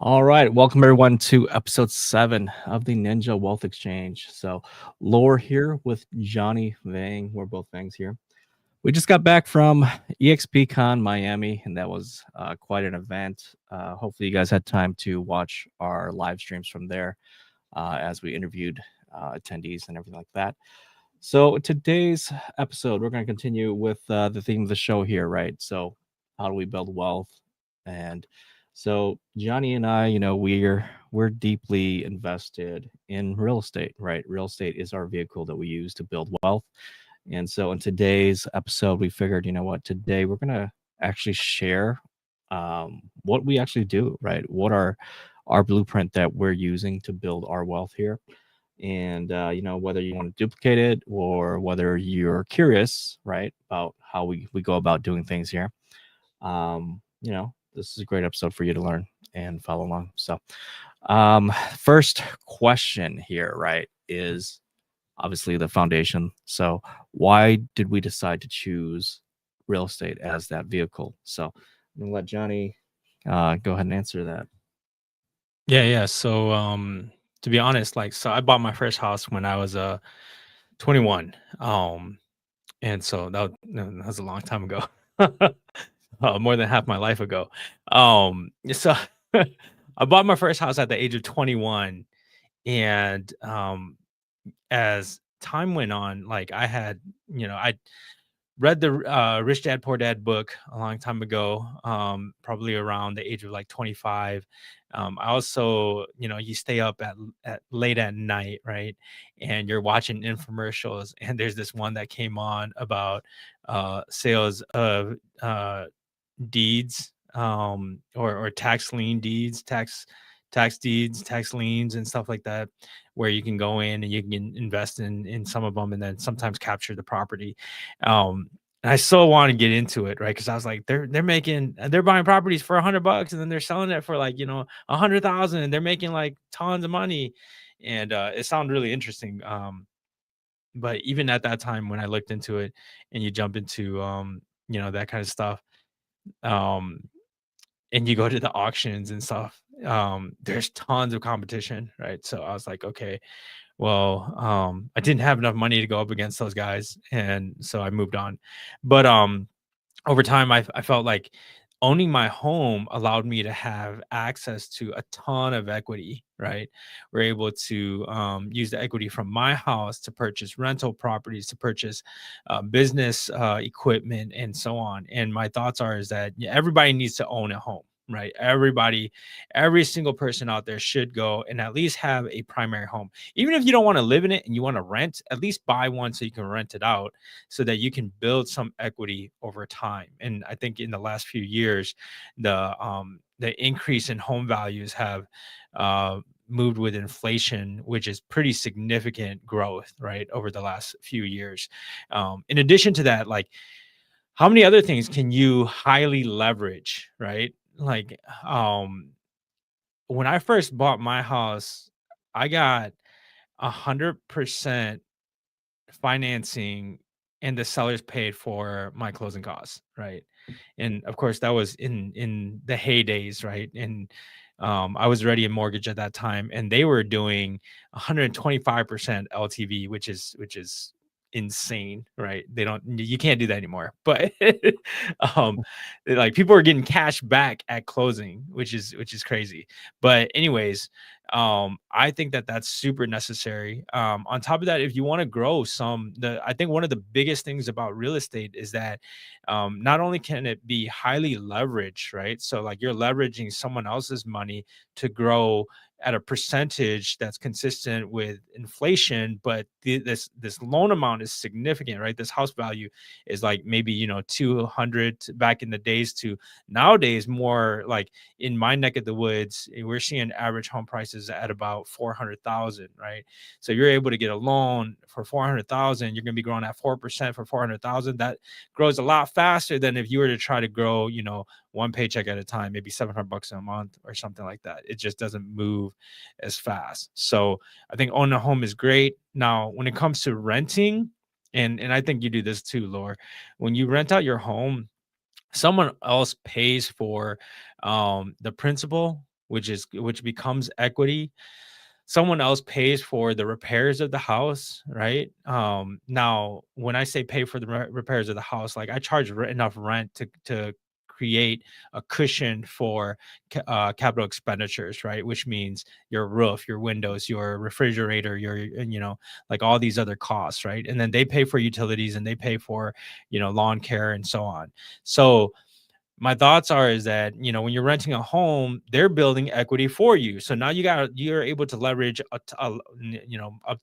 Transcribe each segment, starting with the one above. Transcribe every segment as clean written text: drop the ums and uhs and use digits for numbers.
All right, welcome everyone to episode 7 of the Ninja Wealth Exchange. So, Lor here with Johnny Vang. We're both Vangs here. We just got back from EXPCon Miami, and that was quite an event. Hopefully, you guys had time to watch our live streams from there as we interviewed attendees and everything like that. So, today's episode, we're going to continue with the theme of the show here, right? So, how do we build wealth? And so, Johnny and I, we're deeply invested in real estate, right? Real estate is our vehicle that we use to build wealth. And so, in today's episode, we figured, you know what, today we're going to actually share what we actually do, right? What are our blueprint that we're using to build our wealth here, and whether you want to duplicate it or whether you're curious, right, about how we go about doing things here. This is a great episode for you to learn and follow along. So first question here, right, is obviously the foundation. So why did we decide to choose real estate as that vehicle? So I'm gonna let Johnny go ahead and answer that. Yeah. So, to be honest, so I bought my first house when I was 21. And so that was a long time ago. More than half my life ago. So I bought my first house at the age of 21, and as time went on, I read the Rich Dad Poor Dad book a long time ago, probably around the age of like 25. I also, you stay up at late at night, right? And you're watching infomercials, and there's this one that came on about sales of deeds, or tax lien deeds, tax deeds, tax liens, and stuff like that, where you can go in and you can invest in some of them, and then sometimes capture the property. And I so want to get into it, right? Because I was like, they're buying properties for $100, and then they're selling it for, like, 100,000, and they're making like tons of money, and it sounded really interesting. But even at that time, when I looked into it, and you jump into that kind of stuff, um and you go to the auctions and stuff, there's tons of competition, right? So I was like, okay, well, I didn't have enough money to go up against those guys, and so I moved on. But over time, I felt like owning my home allowed me to have access to a ton of equity, right? We're able to use the equity from my house to purchase rental properties, to purchase business equipment, and so on. And my thoughts are is that, yeah, everybody needs to own a home, right? Every single person out there should go and at least have a primary home. Even if you don't want to live in it and you want to rent, at least buy one so you can rent it out, so that you can build some equity over time. And I think in the last few years, the increase in home values have moved with inflation, which is pretty significant growth, right, over the last few years. In addition to that, like, how many other things can you highly leverage, right? Like, when I first bought my house, I got 100% financing, and the sellers paid for my closing costs, right? And of course, that was in the heydays, right? And I was already a mortgage at that time, and they were doing 125% LTV, which is insane, right? You can't do that anymore. But um like, people are getting cash back at closing, which is crazy. But anyways, I think that that's super necessary. On top of that, if you want to grow I think one of the biggest things about real estate is that, not only can it be highly leveraged, right? So, like, you're leveraging someone else's money to grow at a percentage that's consistent with inflation, but this loan amount is significant, right? This house value is like maybe 200 back in the days, to nowadays more like, in my neck of the woods, we're seeing average home prices at about 400,000, right? So you're able to get a loan for 400,000, you're going to be growing at 4% for 400,000. That grows a lot faster than if you were to try to grow, one paycheck at a time, maybe $700 a month or something like that. It just doesn't move as fast. So I think owning a home is great. Now, when it comes to renting, and I think you do this too, Laura, when you rent out your home, someone else pays for the principal which becomes equity. Someone else pays for the repairs of the house, right? Now, when I say pay for the repairs of the house, like I charge enough rent to create a cushion for capital expenditures, right? Which means your roof, your windows, your refrigerator, your like all these other costs, right? And then they pay for utilities and they pay for lawn care and so on. So my thoughts are is that when you're renting a home, they're building equity for you, so now you're able to leverage up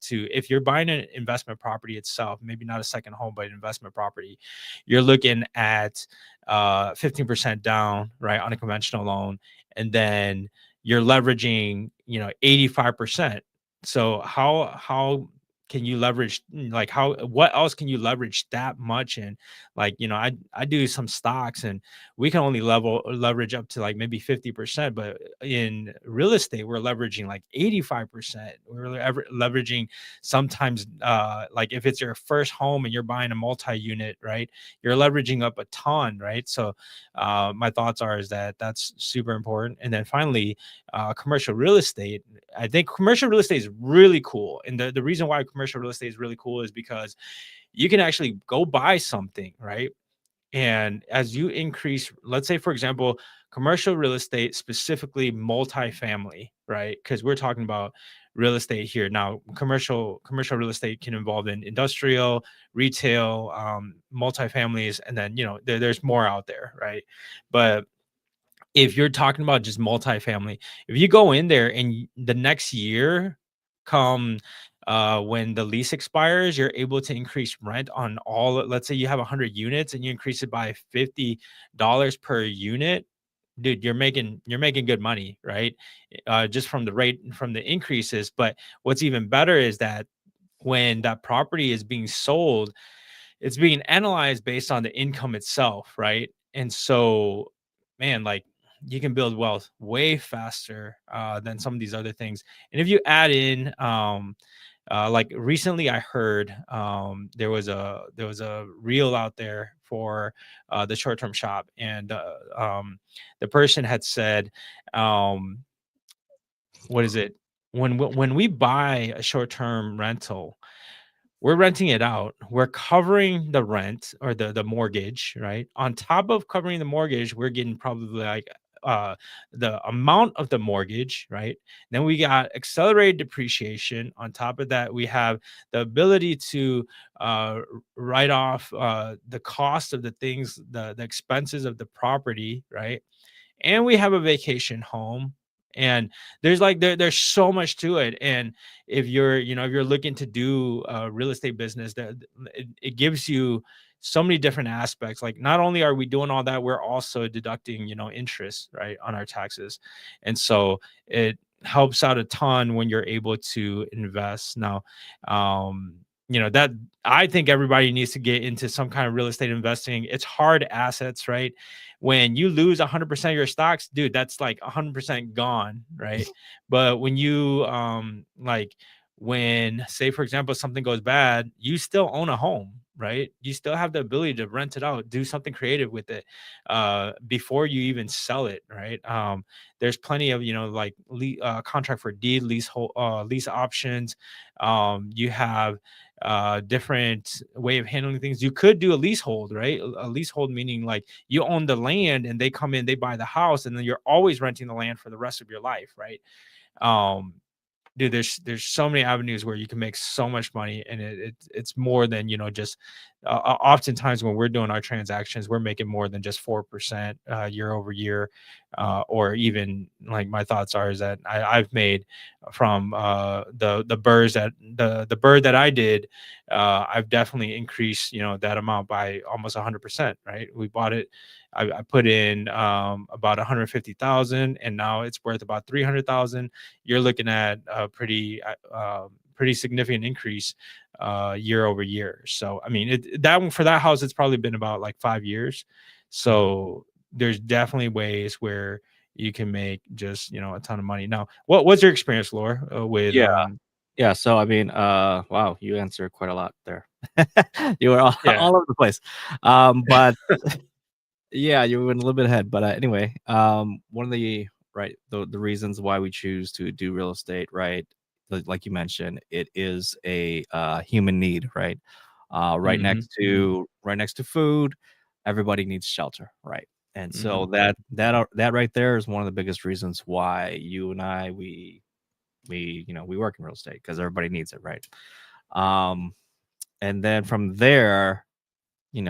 to, if you're buying an investment property itself, maybe not a second home but an investment property, you're looking at 15% down, right, on a conventional loan, and then you're leveraging 85%. So how can you leverage, like, what else can you leverage that much in? Like, I do some stocks, and we can only leverage up to like maybe 50%, but in real estate we're leveraging like 85%. We're leveraging sometimes, like if it's your first home and you're buying a multi-unit, right, you're leveraging up a ton, right? So my thoughts are is that that's super important. And then finally, commercial real estate, I think commercial real estate is really cool, and the reason why commercial real estate is really cool is because you can actually go buy something, right? And as you increase, let's say, for example, commercial real estate, specifically multifamily, right? Because we're talking about real estate here. Now, commercial real estate can involve in industrial, retail, multifamilies, and then there's more out there, right? But if you're talking about just multifamily, if you go in there and the next year, come when the lease expires, you're able to increase rent on all. Let's say you have 100 units and you increase it by $50 per unit, dude, you're making good money, right? Just from the rate, from the increases. But what's even better is that when that property is being sold, it's being analyzed based on the income itself, right? And so, man, like, you can build wealth way faster than some of these other things. And if you add in, like recently, I heard there was a reel out there for the short term shop, and the person had said, um, "What is it? When we buy a short term rental, we're renting it out. We're covering the rent or the mortgage, right? On top of covering the mortgage, we're getting probably like uh the amount of the mortgage, right? Then we got accelerated depreciation. On top of that, we have the ability to write off the cost of the things, the expenses of the property, right? And we have a vacation home, and there's like there's so much to it. And if you're looking to do a real estate business, that it gives you so many different aspects. Like, not only are we doing all that, we're also deducting interest, right, on our taxes. And so it helps out a ton when you're able to invest. Now, that I think everybody needs to get into some kind of real estate investing. It's hard assets, right? When you lose 100% of your stocks, dude, that's like 100% gone, right? But when you like, when, say, for example, something goes bad, you still own a home, right? You still have the ability to rent it out, do something creative with it before you even sell it, right? There's plenty of like contract for deed, lease options. You have different way of handling things. You could do a leasehold, right? A leasehold meaning like you own the land and they come in, they buy the house, and then you're always renting the land for the rest of your life, right? um Dude, there's so many avenues where you can make so much money, and it's more than just oftentimes when we're doing our transactions, we're making more than just 4% year over year. Or even, like, my thoughts are is that I've made from the bird that I did. I've definitely increased that amount by almost 100%, right? We bought it, I put in about 150,000, and now it's worth about 300,000. You're looking at a pretty significant increase year over year. So I mean, that one, for that house, it's probably been about like 5 years. So there's definitely ways where you can make just a ton of money. Now, what's your experience, Laura, with Yeah. Yeah, so I mean, wow, you answered quite a lot there. You were all yeah. all over the place. But yeah, you went a little bit ahead, but, anyway, one of the right? The reasons why we choose to do real estate, right? Like you mentioned, it is a human need, right? Mhm. Right next to food, everybody needs shelter, right? And so Mhm. that right there is one of the biggest reasons why you and I we work in real estate because everybody needs it, right? Um, and then from there, you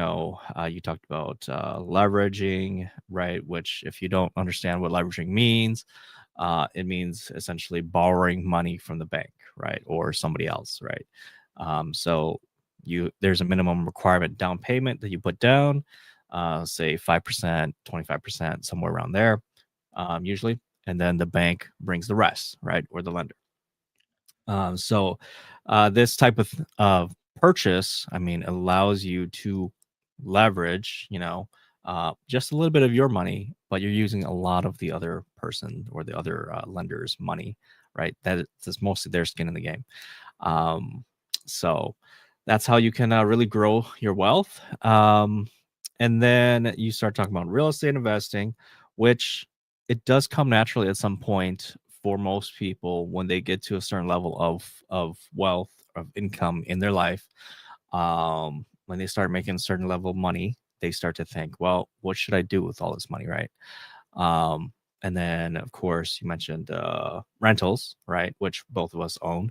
talked about leveraging, right? Which, if you don't understand what leveraging means, it means essentially borrowing money from the bank, right, or somebody else, right? So there's a minimum requirement down payment that you put down, say 5%, 25%, somewhere around there, usually, and then the bank brings the rest, right, or the lender. This type of purchase, I mean, allows you to leverage, just a little bit of your money, but you're using a lot of the other person or the other lender's money, right? That's mostly their skin in the game. Um, so that's how you can really grow your wealth. And then you start talking about real estate investing, which it does come naturally at some point for most people when they get to a certain level of wealth, of income in their life. When they start making a certain level of money, they start to think, well, what should I do with all this money, right? um, and then of course you mentioned rentals, right, which both of us own,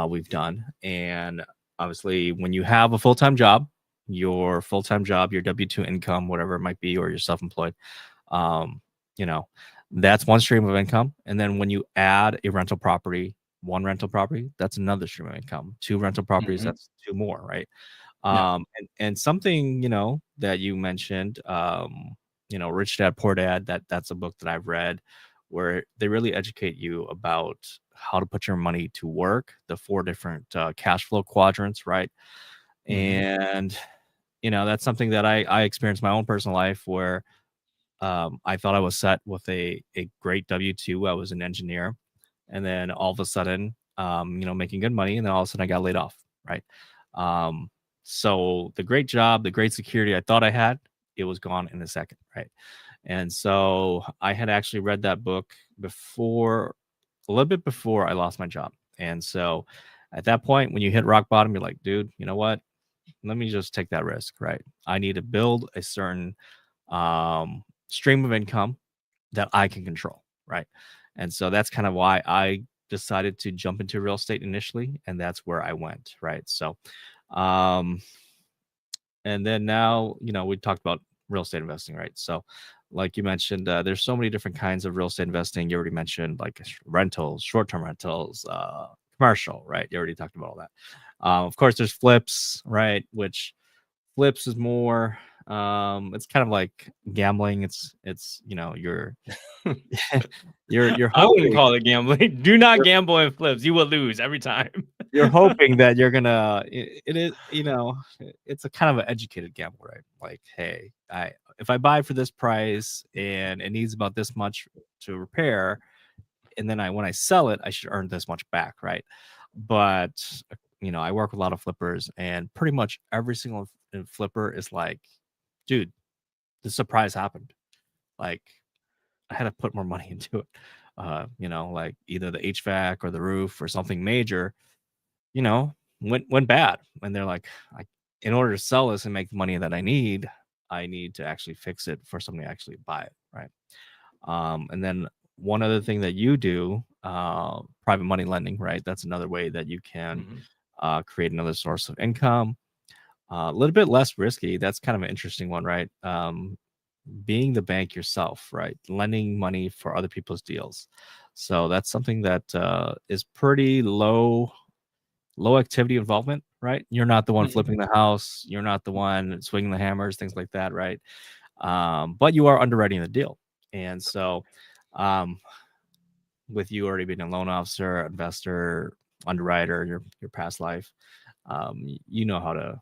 we've done. And obviously when you have a full-time job, your W2 income, whatever it might be, or you're self-employed, um, you know, that's one stream of income. And then when you add a rental property, one rental property, that's another stream of income. Two rental properties, Mhm. that's two more, right? Yeah. And something, that you mentioned, Rich Dad Poor Dad, that's a book that I've read where they really educate you about how to put your money to work, the four different cash flow quadrants, right? Mhm. And that's something that I experienced in my own personal life where I thought I was set with a great W-2. I was an engineer, and then all of a sudden, making good money, and then all of a sudden I got laid off, right? Um, so the great job, the great security I thought I had, it was gone in a second, right? And so I had actually read that book before, a little bit before I lost my job. And so at that point, when you hit rock bottom, you're like, dude, you know what? Let me just take that risk, right? I need to build a certain stream of income that I can control, right? And so that's kind of why I decided to jump into real estate initially, and that's where I went, right? So, um, and then now, we talked about real estate investing, right? So, like you mentioned, there's so many different kinds of real estate investing. You already mentioned like rentals, short-term rentals, commercial, right? You already talked about all that. Of course, there's flips, right? Which flips is more, it's kind of like gambling. It's you're I wouldn't hoping call it gambling. Do not you're gamble in flips. You will lose every time. you're hoping that you're gonna it is, it's a kind of an educated gamble, right? Like, hey, I if I buy for this price and it needs about this much to repair, and then when I sell it, I should earn this much back, right? But I work with a lot of flippers, and pretty much every single flipper is like, dude, the surprise happened. Like, I had to put more money into it. Like either the HVAC or the roof or something major, you know, went bad. And they're like, in order to sell this and make the money that I need to actually fix it for somebody to actually buy it, right? And then one other thing that you do, private money lending, right? That's another way that you can Mhm. create another source of income. A little bit less risky. That's kind of an interesting one, right? Being the bank yourself, right? Lending money for other people's deals. So that's something that is pretty low activity involvement, right? You're not the one Mhm. flipping the house. You're not the one swinging the hammers, things like that, right? But you are underwriting the deal. And so, um, with you already being a loan officer, investor, underwriter, your past life, you know how to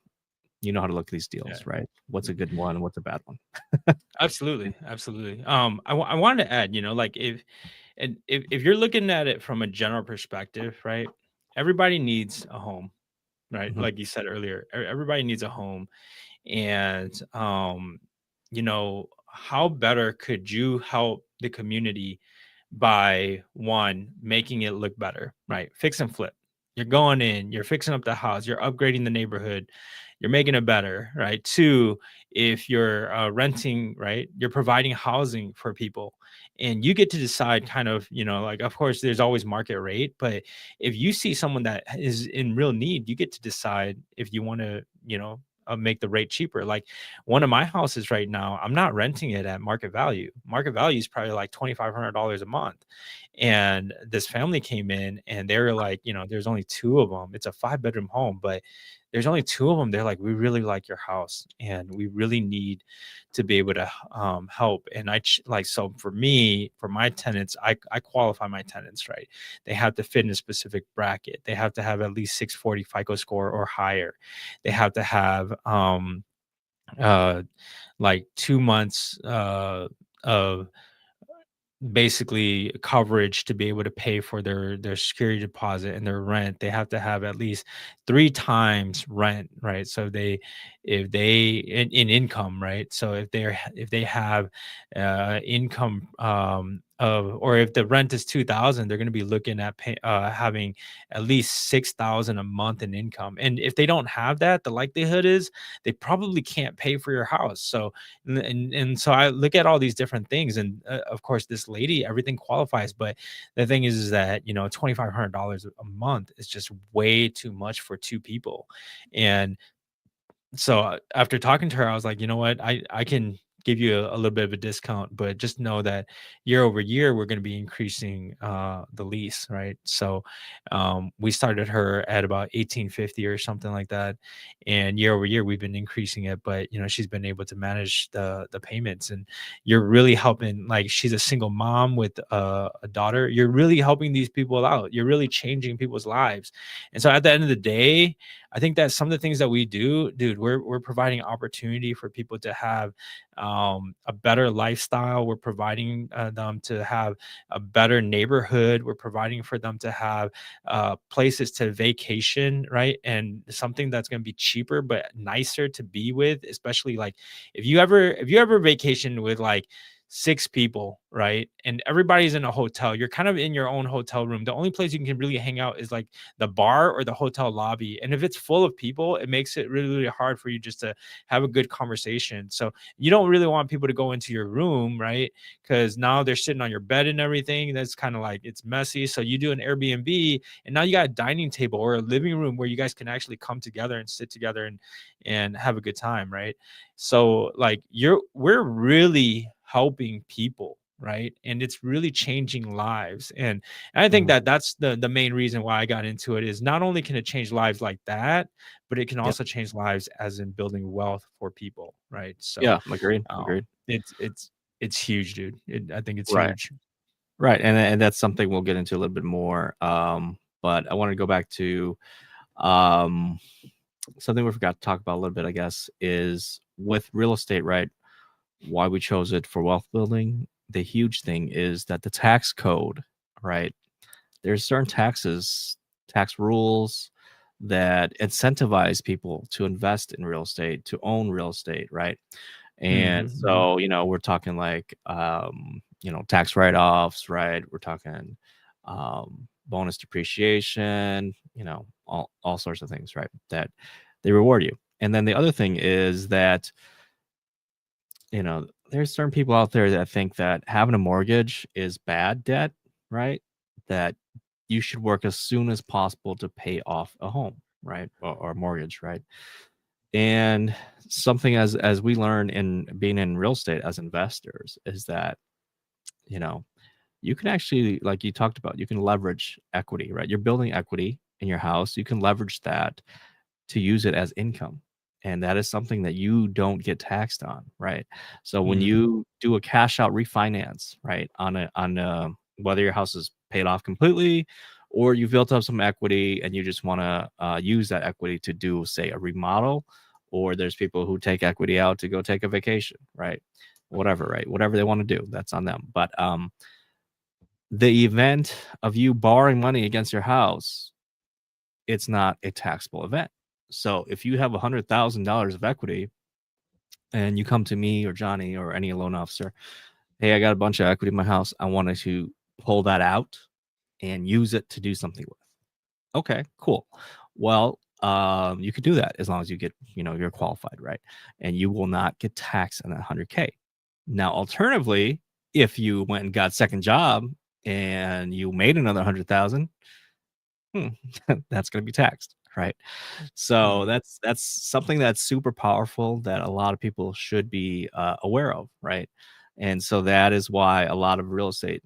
look at these Yeah. deals, right? What's a good one? What's a bad one? Absolutely, absolutely. I wanted to add, like if you're looking at it from a general perspective, right? Everybody needs a home, right? Mhm. Like you said earlier, everybody needs a home, and how better could you help the community by one, making it look better, right? Fix and flip. You're going in, you're fixing up the house, you're upgrading the neighborhood, you're making it better, right? Two, if you're renting, right, you're providing housing for people, and you get to decide kind of, like, of course, there's always market rate, but if you see someone that is in real need, you get to decide if you want to, make the rate cheaper. Like one of my houses right now, I'm not renting it at market value. Market value is probably like $2,500 a month. And this family came in and they were like, there's only two of them. It's a 5-bedroom home, but there's only two of them. They're like, we really like your house and we really need to be able to help. And so for me, for my tenants, I qualify my tenants, right? They have to fit in a specific bracket. They have to have at least 640 FICO score or higher. They have to have uh like 2 months of basically coverage to be able to pay for their security deposit and their rent. They have to have at least 3 times rent, right? So if they in income, right? So if they have income of, or if the rent is 2,000, they're going to be looking at having at least 6,000 a month in income. And if they don't have that, the likelihood is they probably can't pay for your house. So and so I look at all these different things, and of course, this lady, everything qualifies. But the thing is that $2,500 a month is just way too much for two people. And so after talking to her, I was like, you know what, I can give you a little bit of a discount, but just know that year over year we're going to be increasing the lease, right? So we started her at about 1850 or something like that, and year over year we've been increasing it. But she's been able to manage the payments, and you're really helping. Like, she's a single mom with a daughter. You're really helping these people out. You're really changing people's lives. And so at the end of the day, I think that some of the things that we do, dude, we're providing opportunity for people to have a better lifestyle. We're providing them to have a better neighborhood. We're providing for them to have places to vacation, right? And something that's going to be cheaper but nicer to be with, especially like if you ever vacation with like 6 people, right? And everybody's in a hotel. You're kind of in your own hotel room. The only place you can really hang out is like the bar or the hotel lobby. And if it's full of people, it makes it really, really hard for you just to have a good conversation. So you don't really want people to go into your room, right? Because now they're sitting on your bed and everything. That's kind of like, it's messy. So you do an Airbnb, and now you got a dining table or a living room where you guys can actually come together and sit together and have a good time, right? So like we're really helping people, right? And it's really changing lives. And I think Mhm. that that's the main reason why I got into it, is not only can it change lives like that, but it can Yep. also change lives as in building wealth for people, right? So Yeah. Agreed. Agreed. it's huge, dude. I think it's Right. huge. Right. And that's something we'll get into a little bit more. But I want to go back to um something we forgot to talk about a little bit, I guess, is with real estate, right? Why we chose it for wealth building. The huge thing is that the tax code, right? There's certain tax rules that incentivize people to invest in real estate, to own real estate, right? And Hmm. so, we're talking like, tax write-offs, right? We're talking bonus depreciation, all sorts of things, right? That they reward you. And then the other thing is that, there's certain people out there that think that having a mortgage is bad debt, right? That you should work as soon as possible to pay off a home, right? Or a mortgage, right? And something as we learn in being in real estate as investors is that, you know, you can actually, like you talked about, you can leverage equity, right? You're building equity in your house. You can leverage that to use it as income. And that is something that you don't get taxed on, right? So when Hmm. you do a cash out refinance, right, on whether your house is paid off completely or you built up some equity and you just want to use that equity to do, say, a remodel, or there's people who take equity out to go take a vacation, right? Whatever, right? Whatever they want to do, that's on them. But the event of you borrowing money against your house, it's not a taxable event. So if you have $100,000 of equity and you come to me or Johnny or any loan officer, hey, I got a bunch of equity in my house. I wanted to pull that out and use it to do something with. Okay, cool. Well, you could do that as long as you get, you're qualified, right? And you will not get taxed on that 100K. Now, alternatively, if you went and got a second job and you made another 100,000, hmm, that's going to be taxed, right? So Mhm. that's something that's super powerful that a lot of people should be aware of, right? And so that is why a lot of real estate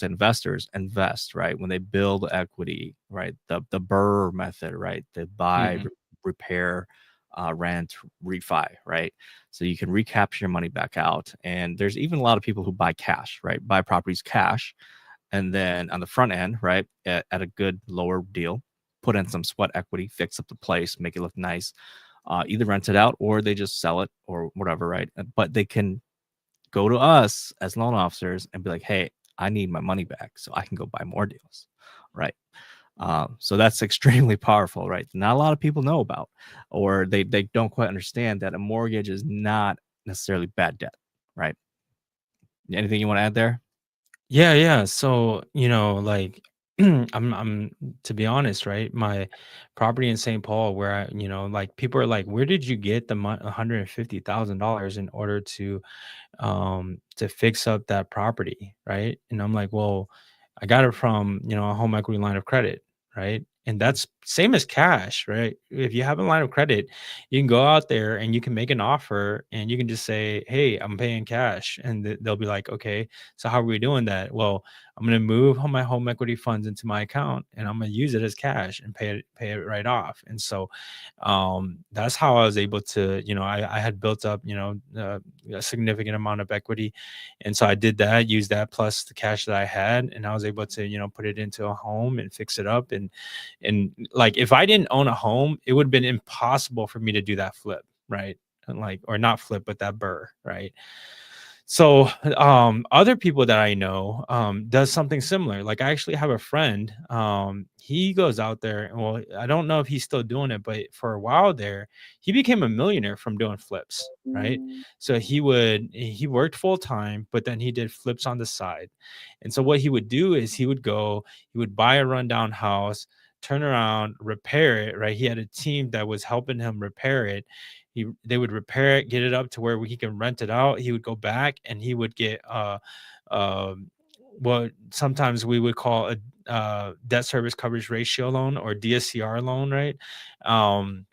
investors invest, right? When they build equity, right? The Burr method, right? They buy, Mhm. repair, rent, refi, right? So you can recapture your money back out. And there's even a lot of people who buy cash, right? Buy properties cash, and then on the front end, right, at a good lower deal, put in some sweat equity, fix up the place, make it look nice, either rent it out or they just sell it or whatever, right? But they can go to us as loan officers and be like, hey, I need my money back so I can go buy more deals, right? So that's extremely powerful, right? Not a lot of people know about, or they don't quite understand that a mortgage is not necessarily bad debt, right? Anything you want to add there? Yeah, yeah. So, like I'm to be honest, right? My property in St. Paul where like people are like, "Where did you get the $150,000 in order to fix up that property?" Right? And I'm like, "Well, I got it from, a home equity line of credit." Right? And that's same as cash, right? If you have a line of credit, you can go out there and you can make an offer and you can just say, "Hey, I'm paying cash." And they'll be like, "Okay, so how are we doing that?" Well, I'm going to move all my home equity funds into my account and I'm going to use it as cash and pay it right off. And so that's how I was able to, I had built up, a significant amount of equity. And so I did that, use that plus the cash that I had, and I was able to, put it into a home and fix it up. And like if I didn't own a home, it would have been impossible for me to do that flip, right? And like, or not flip, but that burr, right? So, other people that I know, does something similar. Like I actually have a friend, he goes out there and well, I don't know if he's still doing it, but for a while there, he became a millionaire from doing flips, right? So he worked full time, but then he did flips on the side. And so what he would do is he would buy a rundown house, turn around, repair it, right? He had a team that was helping him repair it. They would repair it, get it up to where he can rent it out. He would go back and he would get um what sometimes we would call a debt service coverage ratio loan or DSCR loan, right? Um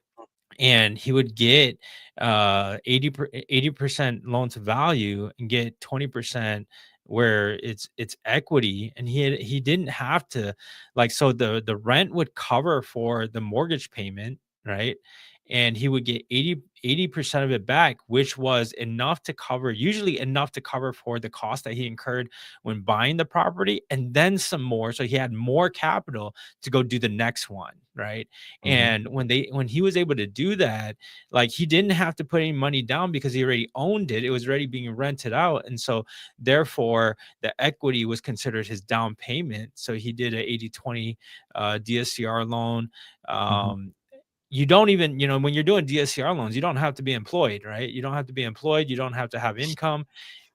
and he would get 80% loan to value and get 20% where it's equity, and he didn't have to, like, so the rent would cover for the mortgage payment, right? And he would get 80% of it back, which was enough to cover, usually enough to cover for the cost that he incurred when buying the property, and then some more, so he had more capital to go do the next one, right? Hmm. And when he was able to do that, like he didn't have to put any money down because he already owned it. It was already being rented out. And so therefore the equity was considered his down payment. So he did a 80/20 DSCR loan. Hmm. Um, you don't even, when you're doing DSCR loans, you don't have to be employed, right? You don't have to be employed. You don't have to have income.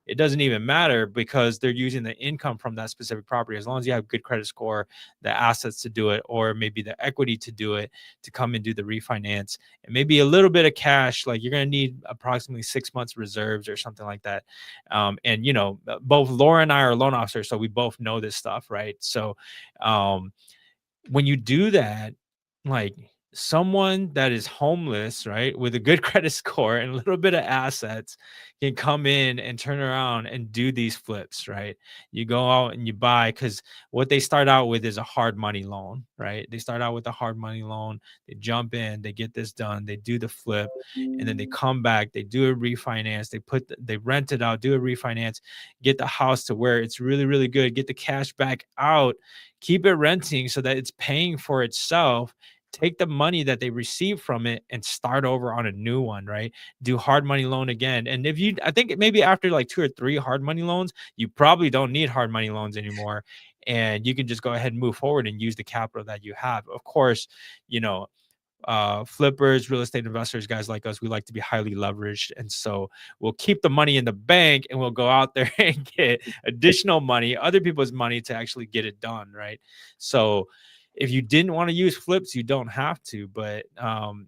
It doesn't even matter because they're using the income from that specific property. As long as you have good credit score, the assets to do it, or maybe the equity to do it, to come and do the refinance, and maybe a little bit of cash, like you're going to need approximately 6 months reserves or something like that. And, both Laura and I are loan officers, so we both know this stuff, right? So, um, when you do that, like someone that is homeless, right, with a good credit score and a little bit of assets can come in and turn around and do these flips, right? You go out and you buy because what they start out with is a hard money loan, right? They start out with a hard money loan, they jump in, they get this done, they do the flip, and then they come back, they do a refinance, they rent it out, do a refinance, get the house to where it's really, really good, get the cash back out, keep it renting so that it's paying for itself, take the money that they receive from it and start over on a new one, right? Do hard money loan again. And if you, I think maybe after like 2 or 3 hard money loans, you probably don't need hard money loans anymore. And you can just go ahead and move forward and use the capital that you have. Of course, you know, flippers, real estate investors, guys like us, we like to be highly leveraged. And so we'll keep the money in the bank and we'll go out there and get additional money, other people's money to actually get it done. Right. So if you didn't want to use flips, you don't have to. But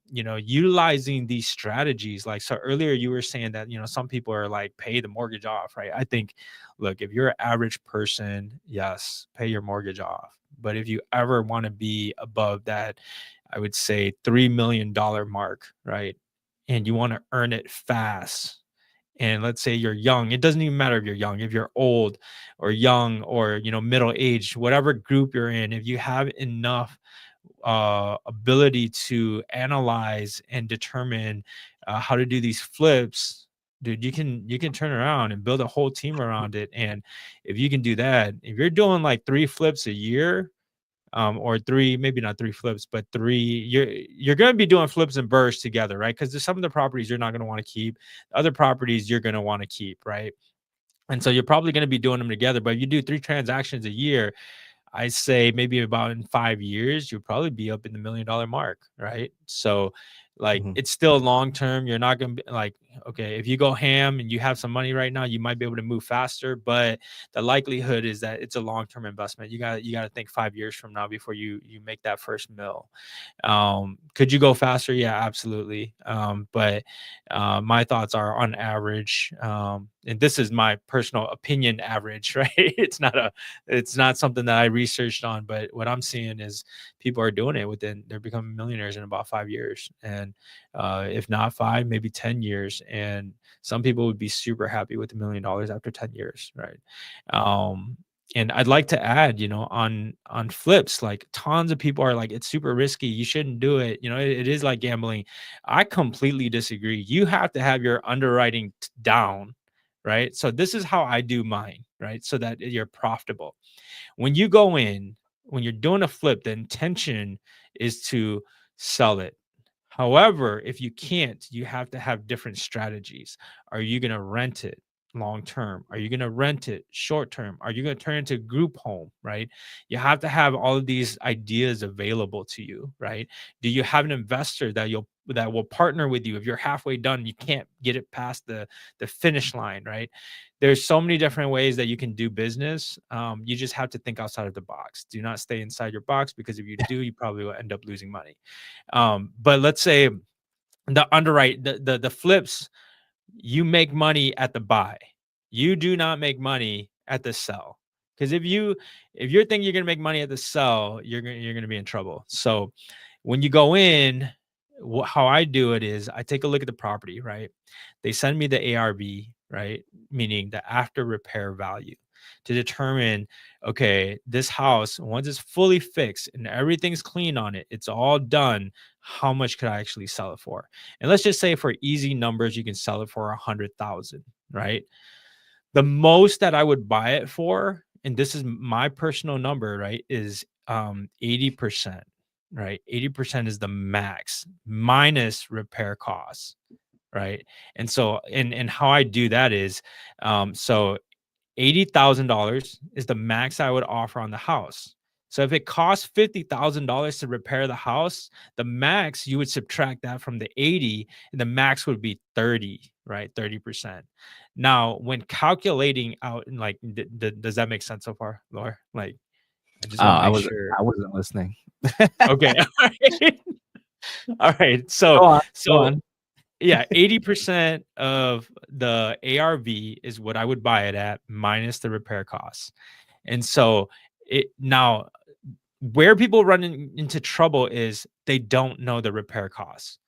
utilizing these strategies, like so earlier you were saying that some people are like pay the mortgage off, right? I think, look, if you're an average person, yes, pay your mortgage off. But if you ever want to be above that, I would say $3 million mark, right? And you want to earn it fast. And let's say you're young, it doesn't even matter if you're young, if you're old or young or middle aged, whatever group you're in, if you have enough ability to analyze and determine how to do these flips, dude, you can turn around and build a whole team around it. And if you can do that, if you're doing like 3 flips a year, or 3, maybe not 3 flips, but 3, you're going to be doing flips and bursts together, right? Because there's some of the properties you're not going to want to keep, other properties you're going to want to keep, right? And so you're probably going to be doing them together. But if you do 3 transactions a year, I say maybe about in 5 years, you'll probably be up in the $1 million mark, right? So like Mhm. it's still long term. You're not gonna be like, okay, if you go ham and you have some money right now, you might be able to move faster, but the likelihood is that it's a long-term investment. You gotta think 5 years from now before you make that first mill. Could you go faster? Yeah, absolutely. But my thoughts are on average, and this is my personal opinion average, right? It's not something that I researched on, but what I'm seeing is people are doing it they're becoming millionaires in about 5 years. And if not 5, maybe 10 years. And some people would be super happy with $1 million after 10 years. Right. And I'd like to add, on flips, like tons of people are like, it's super risky, you shouldn't do it. It is like gambling. I completely disagree. You have to have your underwriting down, right? So this is how I do mine, right? So that you're profitable. When you go in, when you're doing a flip, the intention is to sell it. However, if you can't, you have to have different strategies. Are you going to rent it long term? Are you going to rent it short term? Are you going to turn it into a group home, right? You have to have all of these ideas available to you, right? Do you have an investor that will partner with you if you're halfway done, you can't get it past the finish line, right? There's so many different ways that you can do business. You just have to think outside of the box. Do not stay inside your box, because if you do, you probably will end up losing money. But let's say the flips, you make money at the buy. You do not make money at the sell. Because if you're thinking you're gonna make money at the sell, you're gonna be in trouble. So when you go in, how I do it is I take a look at the property, right? They send me the ARV, right? Meaning the after repair value, to determine, okay, this house, once it's fully fixed and everything's clean on it, it's all done, how much could I actually sell it for? And let's just say for easy numbers, you can sell it for 100,000, right? The most that I would buy it for, and this is my personal number, right, is 80%, right? 80% is the max minus repair costs, right? And so, and how I do that is, so $80,000 is the max I would offer on the house. So if it costs $50,000 to repair the house, the max, you would subtract that from the 80, and the max would be 30, right? 30%. Now, when calculating out, and like, does that make sense so far, Laura? Like, I just Oh, want to make sure. I wasn't listening. Okay. All right. All right. So, Go on. Go so on. yeah, 80% of the ARV is what I would buy it at, minus the repair costs. And so it now, where people run into trouble is they don't know the repair costs.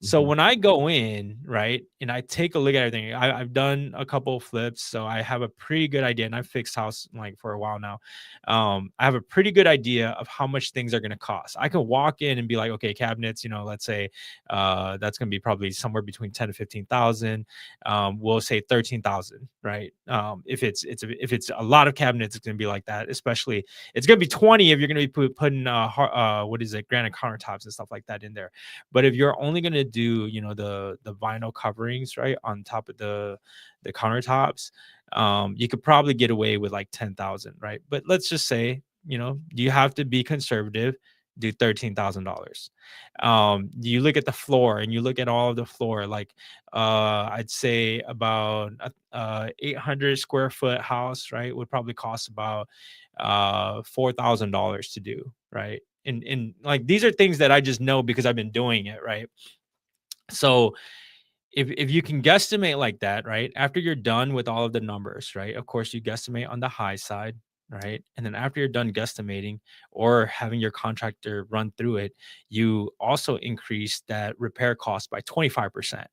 So Mhm. when I go in, right, and I take a look at everything, I've done a couple of flips, so I have a pretty good idea, and I've fixed house like for a while now. I have a pretty good idea of how much things are going to cost. I can walk in and be like, okay, cabinets, let's say that's going to be probably somewhere between 10 to 15,000. We'll say 13,000, right? If it's a lot of cabinets, it's going to be like that. Especially, it's going to be 20 if you're going to be putting what is it, granite countertops and stuff like that in there. But if you're only going to do, the vinyl coverings, right, on top of the countertops, you could probably get away with like 10,000, right? But let's just say, you have to be conservative. do $13,000. You look at the floor and you look at all of the floor, like I'd say about 800 square foot house, right, would probably cost about $4,000 to do, right? And like these are things that I just know because I've been doing it, right? So if you can guesstimate like that, right? After you're done with all of the numbers, right? Of course, you guesstimate on the high side, right? And then after you're done guesstimating or having your contractor run through it, you also increase that repair cost by 25%.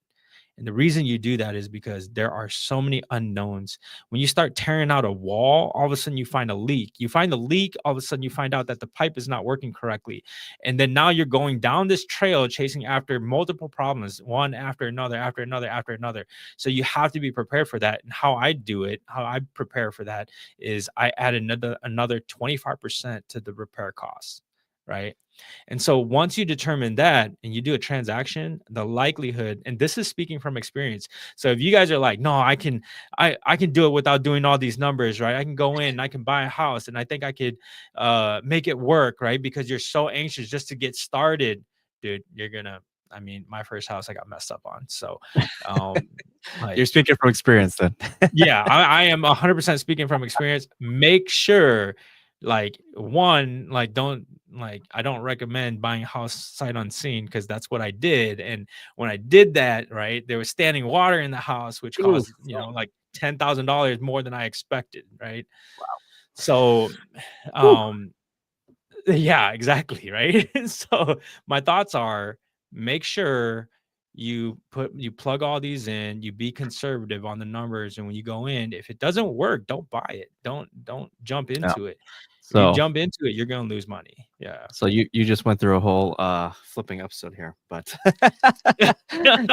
And the reason you do that is because there are so many unknowns. When you start tearing out a wall, all of a sudden you find a leak. You find the leak, all of a sudden you find out that the pipe is not working correctly. And then now you're going down this trail chasing after multiple problems, one after another, after another, after another. So you have to be prepared for that. And how I do it, how I prepare for that is I add another 25% to the repair costs, right? And so once you determine that and you do a transaction, the likelihood, and this is speaking from experience. So if you guys are like, no, I can do it without doing all these numbers, right? I can go in, I can buy a house, and I think I could make it work, right? Because you're so anxious just to get started, dude, you're gonna. I mean, my first house I got messed up on. So You're like speaking from experience then. yeah, I am 100% speaking from experience. Make sure, like, one, like, don't like I don't recommend buying a house sight unseen because that's what I did. And when I did that, right, there was standing water in the house, which Oof. caused, like $10,000 more than I expected, right? So, Whew. um, yeah, exactly, right? So my thoughts are make sure you plug all these in, you be conservative on the numbers, and when you go in, if it doesn't work, don't buy it. Don't jump Yeah. into it. If you So jump into it, you're gonna lose money. Yeah. so you just went through a whole flipping episode here, but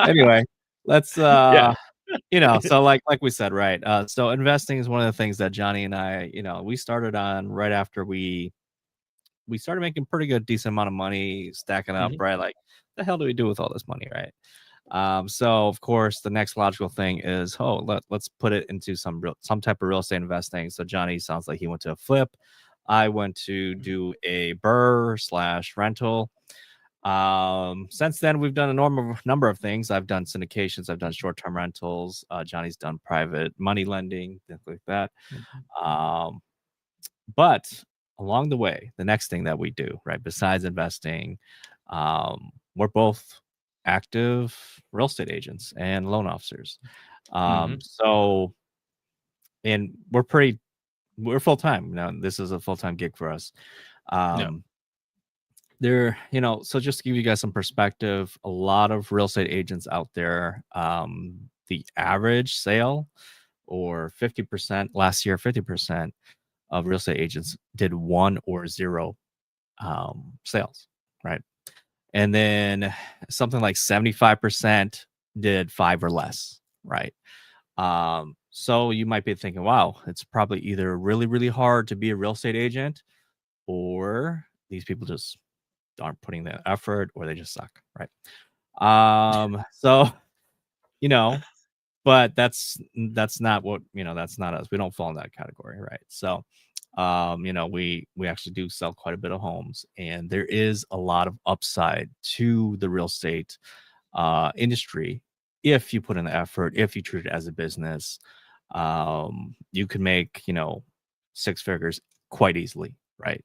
anyway, let's Yeah. so like we said, right? So investing is one of the things that Johnny and I, we started on right after we started making pretty good decent amount of money stacking up, Mhm, right? Like the hell do we do with all this money, right? So of course the next logical thing is, oh, let's put it into some type of real estate investing. So Johnny sounds like he went to a flip. I went to mhm, do a burr slash rental. Since then we've done a normal number of things. I've done syndications, I've done short-term rentals. Johnny's done private money lending, things like that. mhm, Um, but along the way, the next thing that we do, right, besides investing, we're both active real estate agents and loan officers. mhm. So, and we're full time. Now, this is a full time gig for us. Yeah. Um, so just to give you guys some perspective, a lot of real estate agents out there, the average sale or 50% last year, 50% of real estate agents did one or zero sales, right? And then something like 75% did five or less, right? So you might be thinking, wow, it's probably either really, really hard to be a real estate agent or these people just aren't putting the effort or they just suck, right? So, you know, but that's not what that's not us. We don't fall in that category, right? So we actually do sell quite a bit of homes, and there is a lot of upside to the real estate industry if you put in the effort, if you treat it as a business. You can make six figures quite easily, right?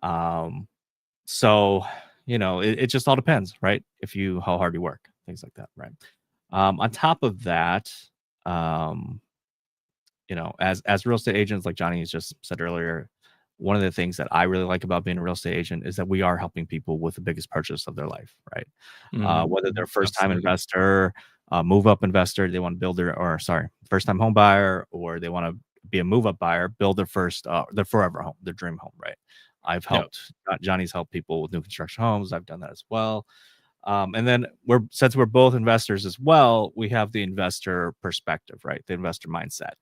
um so it just all depends, right? If you how hard you work, things like that, right? On top of that, um, as real estate agents, like Johnny has just said earlier, one of the things that I really like about being a real estate agent is that we are helping people with the biggest purchase of their life, right? Mhm, Whether they're mhm. first time Absolutely. investor, move up investor, they want to build first time home buyer, or they want to be a move up buyer, build their forever home, their dream home, right? Yep. Johnny's helped people with new construction homes. I've done that as well. And then since we're both investors as well, we have the investor perspective, right? The investor mindset.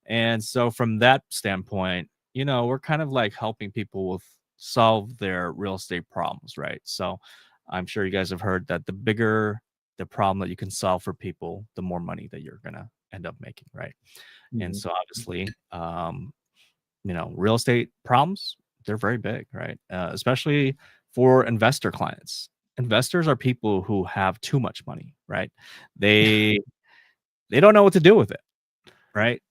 And so from that standpoint, we're kind of like helping people solve their real estate problems, right? So I'm sure you guys have heard that the bigger the problem that you can solve for people, the more money that you're gonna end up making, right? And Mhm, so obviously, real estate problems, they're very big, right? Especially for investor clients. Investors are people who have too much money, right? They they don't know what to do with it, right?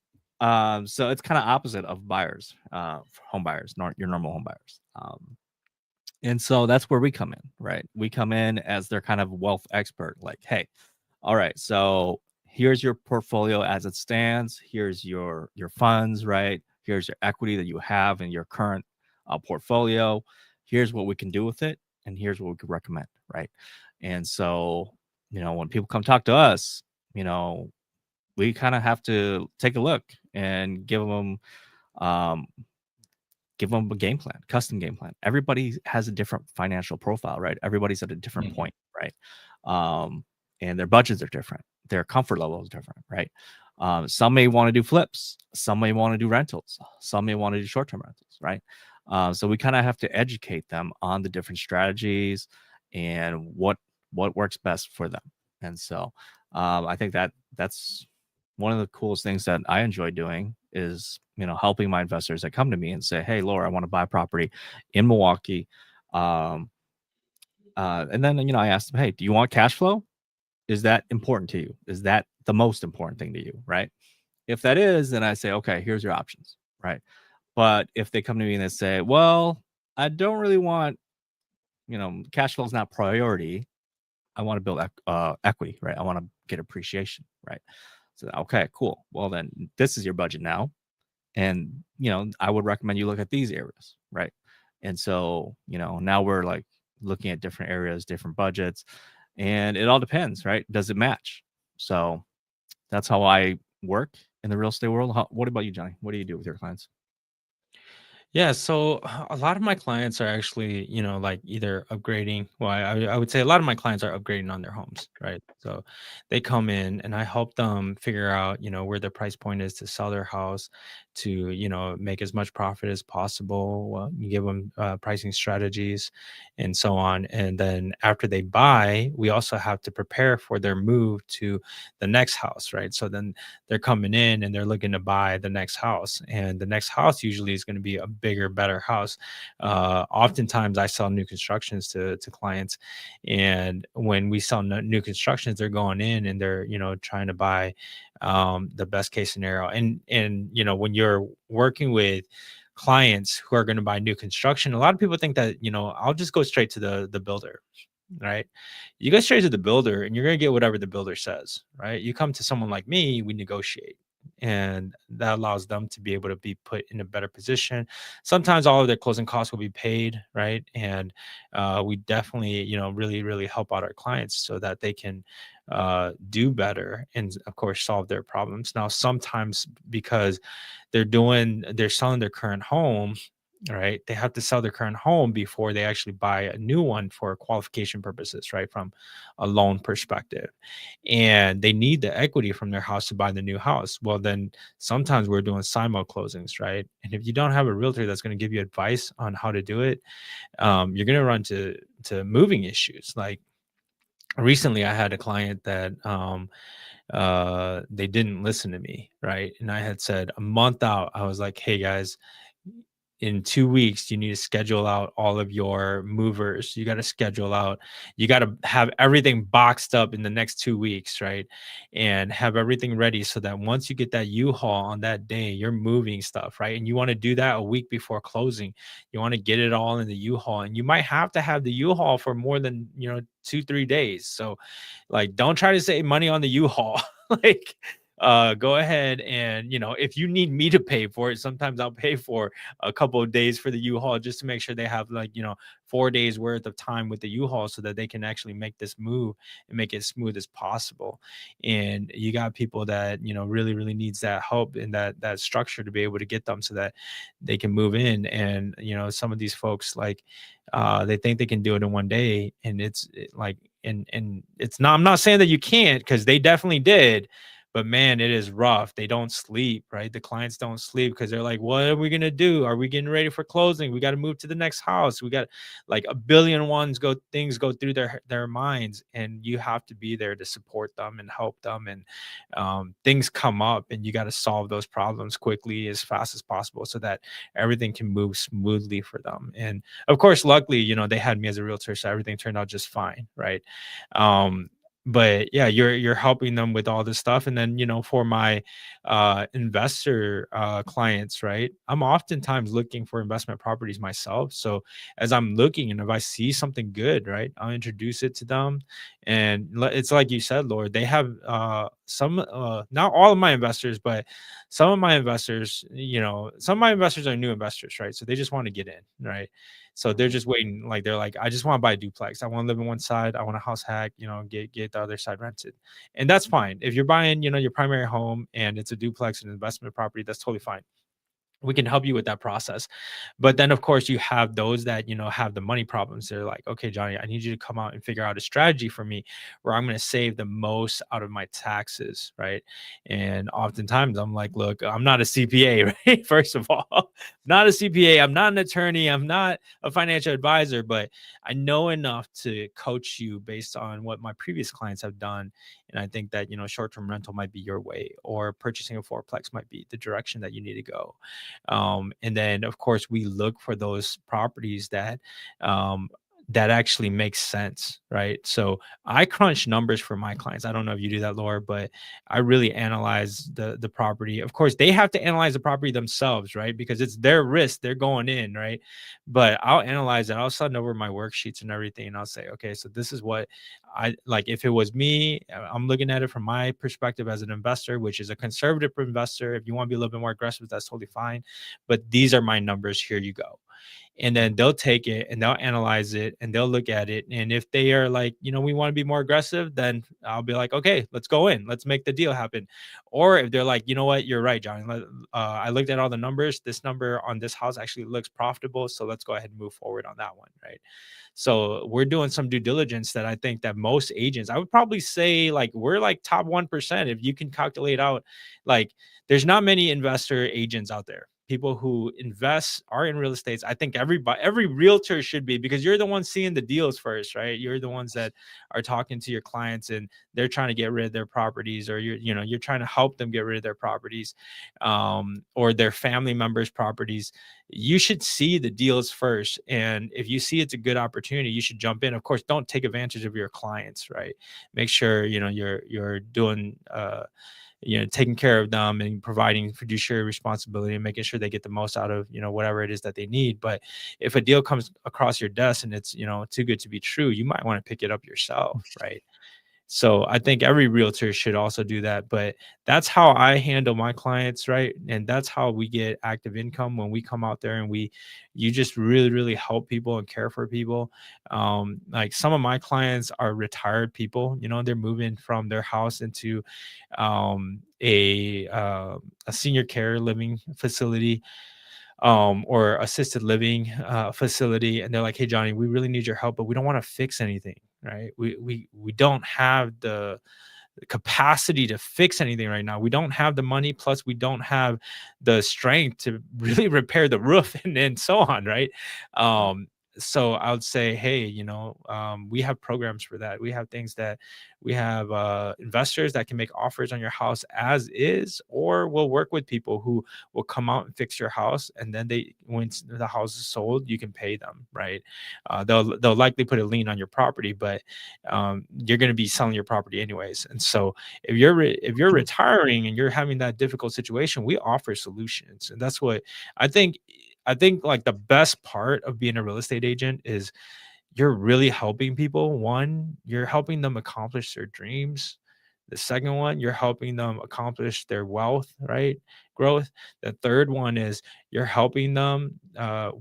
So it's kind of opposite of buyers, home buyers, your normal home buyers. And so that's where we come in, right? We come in as their kind of wealth expert, like, hey, all right, so here's your portfolio as it stands. Here's your funds, right? Here's your equity that you have in your current portfolio. Here's what we can do with it, and here's what we could recommend, right? And so, when people come talk to us, we kind of have to take a look and um, give them a game plan, custom game plan. Everybody has a different financial profile, right? Everybody's at a different Mhm. point, right? Um, and their budgets are different. Their comfort level is different, right? Some may want to do flips. Some may want to do rentals. Some may want to do short-term rentals, right? So we kind of have to educate them on the different strategies and what works best for them. And so I think that's one of the coolest things that I enjoy doing is, helping my investors that come to me and say, "Hey, Laura, I want to buy property in Milwaukee." Um, and then, I asked them, "Hey, do you want cash flow? Is that important to you? Is that the most important thing to you?" Right? If that is, then I say, "Okay, here's your options." Right? But if they come to me and they say, "Well, I don't really want, cash flow is not priority. I want to build equity, right? I want to get appreciation, right?" So, okay, cool. Well, then this is your budget now. And, I would recommend you look at these areas, right? And so, now we're like looking at different areas, different budgets, and it all depends, right? Does it match? So that's how I work in the real estate world. What about you, Johnny? What do you do with your clients? Yeah, so a lot of my clients are actually, like either upgrading. Well, I would say a lot of my clients are upgrading on their homes, right? So they come in and I help them figure out, where their price point is to sell their house, to, make as much profit as possible. Well, you give them pricing strategies and so on. And then after they buy, we also have to prepare for their move to the next house, right? So then they're coming in and they're looking to buy the next house, and the next house usually is going to be a bigger, better house. Oftentimes I sell new constructions to clients, and when we sell new constructions, they're going in and they're trying to buy the best case scenario. And when you're working with clients who are going to buy new construction, a lot of people think that I'll just go straight to the builder, right? You go straight to the builder and you're going to get whatever the builder says, right? You come to someone like me, we negotiate. And that allows them to be able to be put in a better position. Sometimes all of their closing costs will be paid, right? And we definitely, really, really help out our clients so that they can do better and, of course, solve their problems. Now, sometimes because they're selling their current home, right? They have to sell their current home before they actually buy a new one for qualification purposes, right? From a loan perspective. And they need the equity from their house to buy the new house. Well, then sometimes we're doing simul closings, right? And if you don't have a realtor that's going to give you advice on how to do it, you're going to run to moving issues. Like recently I had a client that they didn't listen to me, right? And I had said a month out, I was like, hey guys, in 2 weeks, you need to schedule out all of your movers. You got to schedule out, you got to have everything boxed up in the next 2 weeks, right? And have everything ready so that once you get that U-Haul on that day, you're moving stuff, right? And you want to do that a week before closing. You want to get it all in the U-Haul, and you might have to have the U-Haul for more than, 2-3 days. So, like, don't try to save money on the U-Haul. Like, go ahead and, if you need me to pay for it, sometimes I'll pay for a couple of days for the U-Haul just to make sure they have, like, 4 days worth of time with the U-Haul so that they can actually make this move and make it smooth as possible. And you got people that, really, really needs that help and that structure to be able to get them so that they can move in. And, some of these folks, like, they think they can do it in one day, and like, and it's not, I'm not saying that you can't, because they definitely did, but man, it is rough. They don't sleep, right? The clients don't sleep because they're like, what are we gonna do? Are we getting ready for closing? We got to move to the next house. We got like a billion ones go things go through their minds, and you have to be there to support them and help them. And things come up, and you got to solve those problems quickly as fast as possible so that everything can move smoothly for them. And of course, luckily, they had me as a realtor, so everything turned out just fine, right? um but yeah, you're helping them with all this stuff. And then, for my investor clients, right, I'm oftentimes looking for investment properties myself. So as I'm looking, and if I see something good, right, I'll introduce it to them. And it's like you said, Lord, they have some not all of my investors, but some of my investors, some of my investors are new investors, right? So they just want to get in, right? So they're just waiting. Like they're like, I just want to buy a duplex. I want to live in one side. I want a house hack, get the other side rented. And that's fine. If you're buying, your primary home and it's a duplex and investment property, that's totally fine. We can help you with that process. But then of course you have those that, have the money problems. They're like, okay, Johnny, I need you to come out and figure out a strategy for me where I'm going to save the most out of my taxes, right? And oftentimes I'm like, look, I'm not a CPA, right? First of all, not a CPA, I'm not an attorney, I'm not a financial advisor, but I know enough to coach you based on what my previous clients have done. And I think that, short-term rental might be your way, or purchasing a fourplex might be the direction that you need to go. And then of course we look for those properties um, that actually makes sense, right? So I crunch numbers for my clients. I don't know if you do that, Laura, but I really analyze the property. Of course, they have to analyze the property themselves, right? Because it's their risk, they're going in, right? But I'll analyze it. I'll send over my worksheets and everything, and I'll say, okay, so this is what I like. If it was me, I'm looking at it from my perspective as an investor, which is a conservative investor. If you want to be a little bit more aggressive, that's totally fine. But these are my numbers. Here you go. And then they'll take it and they'll analyze it and they'll look at it. And if they are like, we want to be more aggressive, then I'll be like, okay, let's go in. Let's make the deal happen. Or if they're like, you know what, you're right, John. I looked at all the numbers. This number on this house actually looks profitable. So let's go ahead and move forward on that one, right? So we're doing some due diligence that I think that most agents, I would probably say, like, we're like top 1%. If you can calculate out, like, there's not many investor agents out there. People who invest are in real estate. I think every realtor should be, because you're the one seeing the deals first, right? You're the ones that are talking to your clients and they're trying to get rid of their properties, or you're trying to help them get rid of their properties, or their family members' properties. You should see the deals first, and if you see it's a good opportunity, you should jump in. Of course, don't take advantage of your clients, right? Make sure you're doing taking care of them and providing fiduciary responsibility and making sure they get the most out of whatever it is that they need. But if a deal comes across your desk and it's too good to be true, you might want to pick it up yourself, right? So I think every realtor should also do that. But that's how I handle my clients, right? And that's how we get active income when we come out there and you just really, really help people and care for people. Like some of my clients are retired people, they're moving from their house into a senior care living facility, or assisted living facility, and they're like, hey, Johnny, we really need your help, but we don't want to fix anything, right? We don't have the capacity to fix anything right now. We don't have the money, plus we don't have the strength to really repair the roof and so on, right? So I would say, hey, we have programs for that. We have things that we have investors that can make offers on your house as is, or we'll work with people who will come out and fix your house, and then when the house is sold, you can pay them, right? They'll likely put a lien on your property, but you're going to be selling your property anyways. And so if you're retiring and you're having that difficult situation, we offer solutions. And that's what I think. I think like the best part of being a real estate agent is you're really helping people. One, you're helping them accomplish their dreams. The second one, you're helping them accomplish their wealth, right? Growth. The third one is you're helping them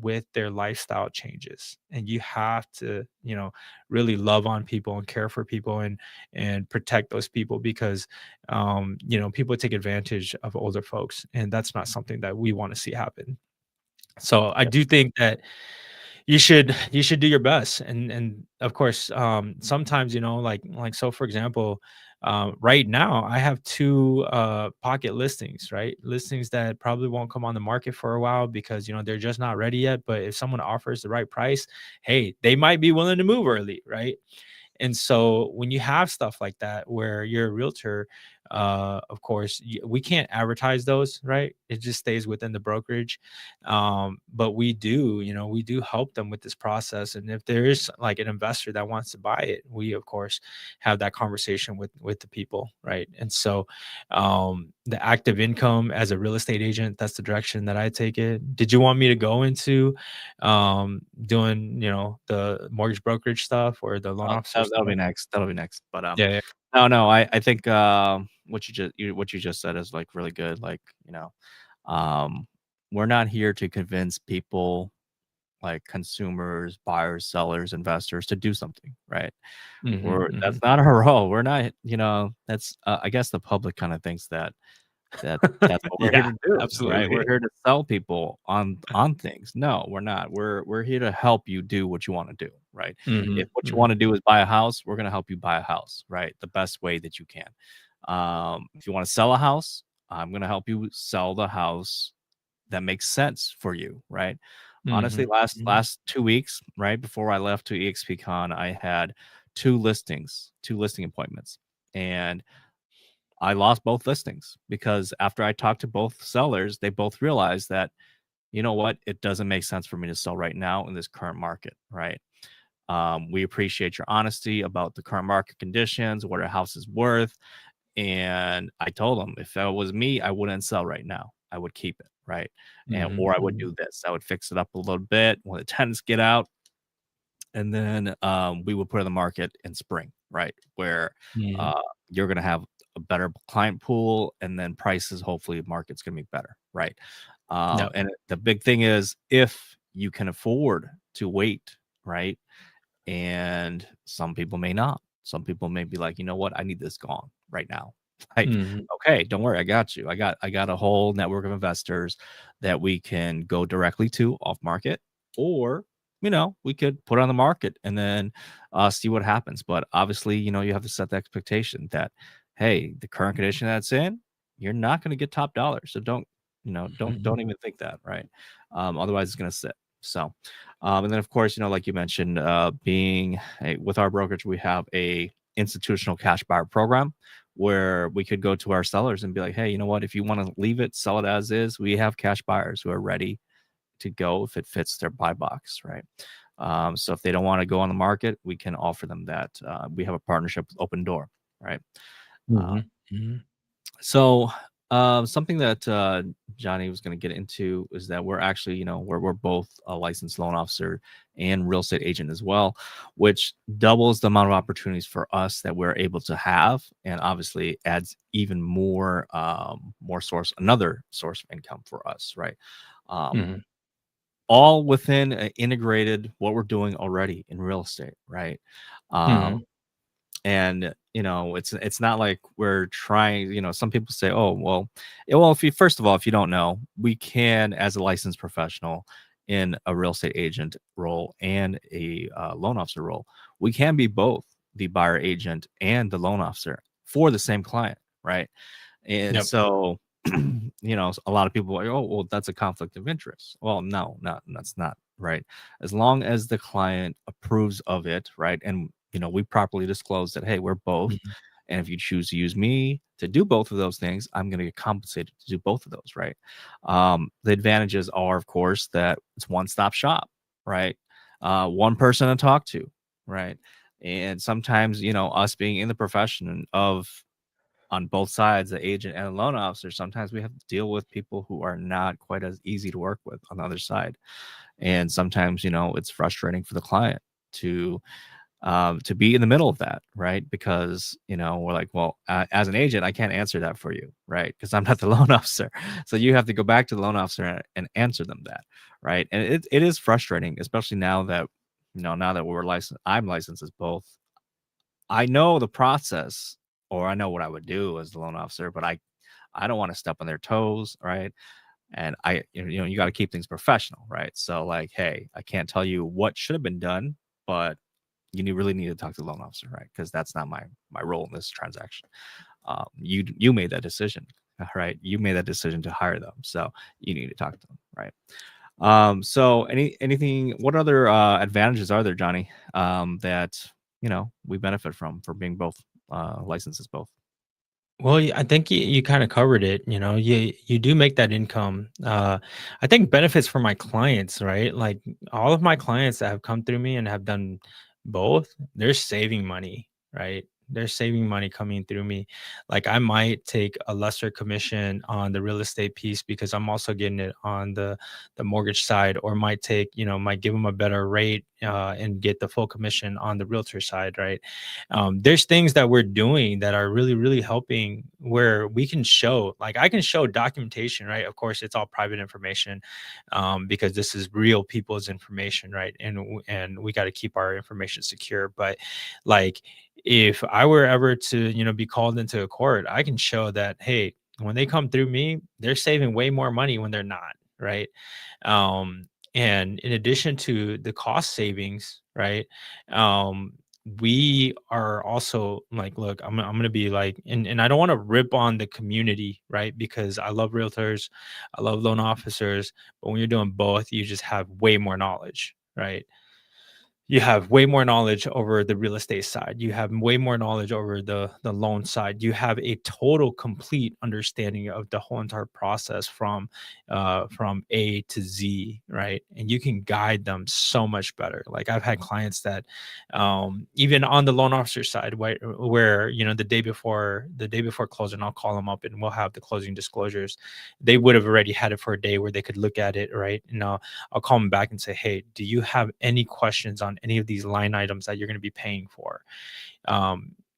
with their lifestyle changes. And you have to, really love on people and care for people and protect those people, because people take advantage of older folks, and that's not something that we want to see happen. So I Yep. do think that you should do your best, and of course, sometimes, so for example, right now I have two pocket listings, right? Listings that probably won't come on the market for a while because they're just not ready yet. But if someone offers the right price, hey, they might be willing to move early, right? And so when you have stuff like that where you're a realtor, of course, we can't advertise those, right? It just stays within the brokerage. But we do help them with this process. And if there is like an investor that wants to buy it, we of course have that conversation with the people, right? And so the active income as a real estate agent, that's the direction that I take it. Did you want me to go into doing the mortgage brokerage stuff or the loan officer That'll stuff? be next. That'll be next. But Yeah, yeah. no, I think what you just said is like really good. Like um, we're not here to convince people, like consumers, buyers, sellers, investors, to do something, right? Mhm, We're That's mhm. not our role. We're not, that's I guess the public kind of thinks that's what we're here Yeah, to do, right? We're absolutely. here to sell people on things. No, we're not. We're here to help you do what you want to do, right? If Mhm, what you want mhm, to do is buy a house, we're going to help you buy a house, right? The best way that you can. If you want to sell a house, I'm going to help you sell the house that makes sense for you, right? Honestly, mhm, mhm. last 2 weeks, right before I left to EXPCon, I had 2 listings, 2 listing appointments, and I lost both listings because after I talked to both sellers, they both realized that, you know what, it doesn't make sense for me to sell right now in this current market, right? We appreciate your honesty about the current market conditions, what a house is worth. And I told them if that was me, I wouldn't sell right now. I would keep it, right? And Mhm, or I would mhm, do this. I would fix it up a little bit when the tenants get out, and then we will put it in the market in spring, right? Where mhm. uh, you're going to have a better client pool, and then prices, hopefully, market's going to be better, right? Yep. And the big thing is if you can afford to wait, right? And some people may not. Some people may be like, you know what, I need this gone right now. Like, Mhm, okay, don't worry, I got you. I got a whole network of investors that we can go directly to off market, or we could put on the market and then see what happens. But obviously, you have to set the expectation that, hey, the current condition that's in, you're not going to get top dollar. So don't, mhm, don't even think that, right? Otherwise, it's going to sit. So, and then of course, like you mentioned, with our brokerage, we have a institutional cash buyer program where we could go to our sellers and be like, hey, you know what? If you want to leave it, sell it as is, we have cash buyers who are ready to go if it fits their buy box, right? So if they don't want to go on the market, we can offer them that. We have a partnership with Open Door, right? Uh, mhm, mhm, so, something that Johnny was going to get into is that we're actually, we're both a licensed loan officer and real estate agent as well, which doubles the amount of opportunities for us that we're able to have, and obviously adds even another source of income for us, right? Um, mhm. all within integrated what we're doing already in real estate, right? Um, Mhm. and it's not like we're trying. Some people say, oh well, if you, first of all, if you don't know, we can, as a licensed professional in a real estate agent role and a loan officer role, we can be both the buyer agent and the loan officer for the same client, right? And Yep. so, a lot of people are like, oh, well, that's a conflict of interest. Well, no, that's not right. As long as the client approves of it, right? And, we properly disclose that, hey, we're both. Mhm. And if you choose to use me to do both of those things, I'm going to get compensated to do both of those, right? The advantages are, of course, that it's one stop shop, right? One person to talk to, right? And sometimes, us being in the profession of on both sides, the agent and the loan officer, sometimes we have to deal with people who are not quite as easy to work with on the other side. And sometimes, it's frustrating for the client to be in the middle of that, right? Because, we're like, well, as an agent, I can't answer that for you, right? Because I'm not the loan officer. So you have to go back to the loan officer and answer them that, right? And it is frustrating, especially now that we're licensed, I'm licensed as both. I know the process, or I know what I would do as the loan officer, but I don't want to step on their toes, right? And you got to keep things professional, right? So like, hey, I can't tell you what should have been done, but really need to talk to the loan officer, right? Because that's not my role in this transaction. You made that decision, right? You made that decision to hire them, so you need to talk to them, right? So anything, what other advantages are there, Johnny, that we benefit from for being both licenses both? Well, I think you kind of covered it. You do make that income. I think benefits for my clients, right? Like all of my clients that have come through me and have done both, they're saving money, right? They're saving money coming through me. Like I might take a lesser commission on the real estate piece because I'm also getting it on the mortgage side, or might give them a better rate and get the full commission on the realtor side, right? There's things that we're doing that are really really helping, where we can show, like I can show documentation, right? Of course it's all private information, because this is real people's information, right? And we got to keep our information secure. But like if I were ever to be called into a court, I can show that, hey, when they come through me, they're saving way more money when they're not, right? And in addition to the cost savings, right? um we are also like, look, I'm gonna be like, and I don't want to rip on the community, right? Because I love realtors, I love loan officers, but when you're doing both, you just have way more knowledge, right? You have way more knowledge over the real estate side. You have way more knowledge over the loan side. You have a total complete understanding of the whole entire process from A to Z, right? And you can guide them so much better. Like I've had clients that even on the loan officer side, where the day before closing, I'll call them up and we'll have the closing disclosures. They would have already had it for a day where they could look at it, right? And I'll call them back and say, hey, do you have any questions on any of these line items that you're going to be paying for?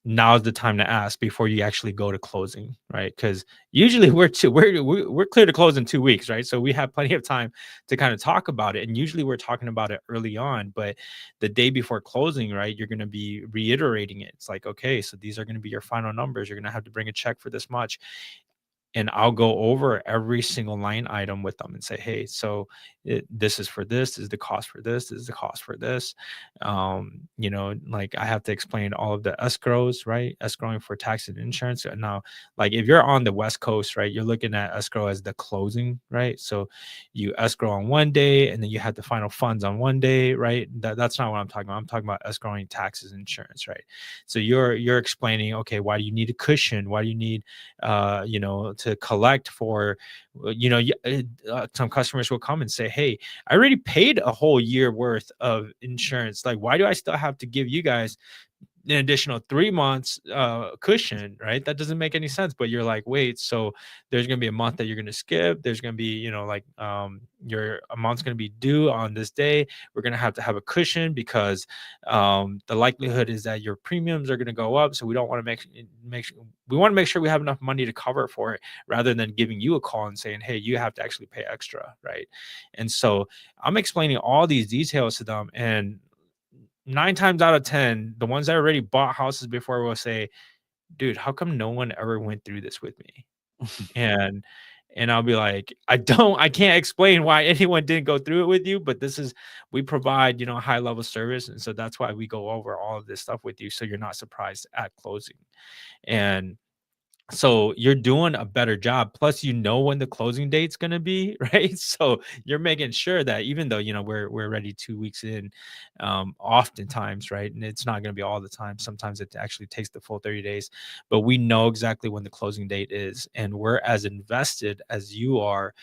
Now's the time to ask before you actually go to closing, right? Because usually we're clear to close in 2 weeks, right? So we have plenty of time to kind of talk about it, and usually we're talking about it early on. But the day before closing, right, you're going to be reiterating it. It's like, okay, so these are going to be your final numbers. You're going to have to bring a check for this much, and I'll go over every single line item with them and say, "Hey, so this is for this is the cost for this is the cost for this." Like I have to explain all of the escrows, right? Escrowing for tax and insurance. And now, like if you're on the West Coast, right, you're looking at escrow as the closing, right? So you escrow on one day, and then you have the final funds on one day, right? That's not what I'm talking about. I'm talking about escrowing taxes and insurance, right? So you're explaining, okay, why do you need a cushion? Why do you need to collect for, some customers will come and say, hey, I already paid a whole year worth of insurance. Like, why do I still have to give you guys an additional 3 months cushion, right? That doesn't make any sense. But you're like, wait, so there's gonna be a month that you're gonna skip. There's gonna be, like your amount's gonna be due on this day. We're gonna have to have a cushion because the likelihood is that your premiums are gonna go up. So we don't want to we want to make sure we have enough money to cover for it, rather than giving you a call and saying, hey, you have to actually pay extra, right? And so I'm explaining all these details to them, and 9 times out of 10, the ones that already bought houses before will say, dude, how come no one ever went through this with me? And I'll be like, I can't explain why anyone didn't go through it with you, but we provide, high level service. And so that's why we go over all of this stuff with you. So you're not surprised at closing. And so you're doing a better job. Plus, when the closing date's gonna be, right? So you're making sure that even though we're ready 2 weeks in, oftentimes, right? And it's not gonna be all the time. Sometimes it actually takes the full 30 days, but we know exactly when the closing date is, and we're as invested as you are.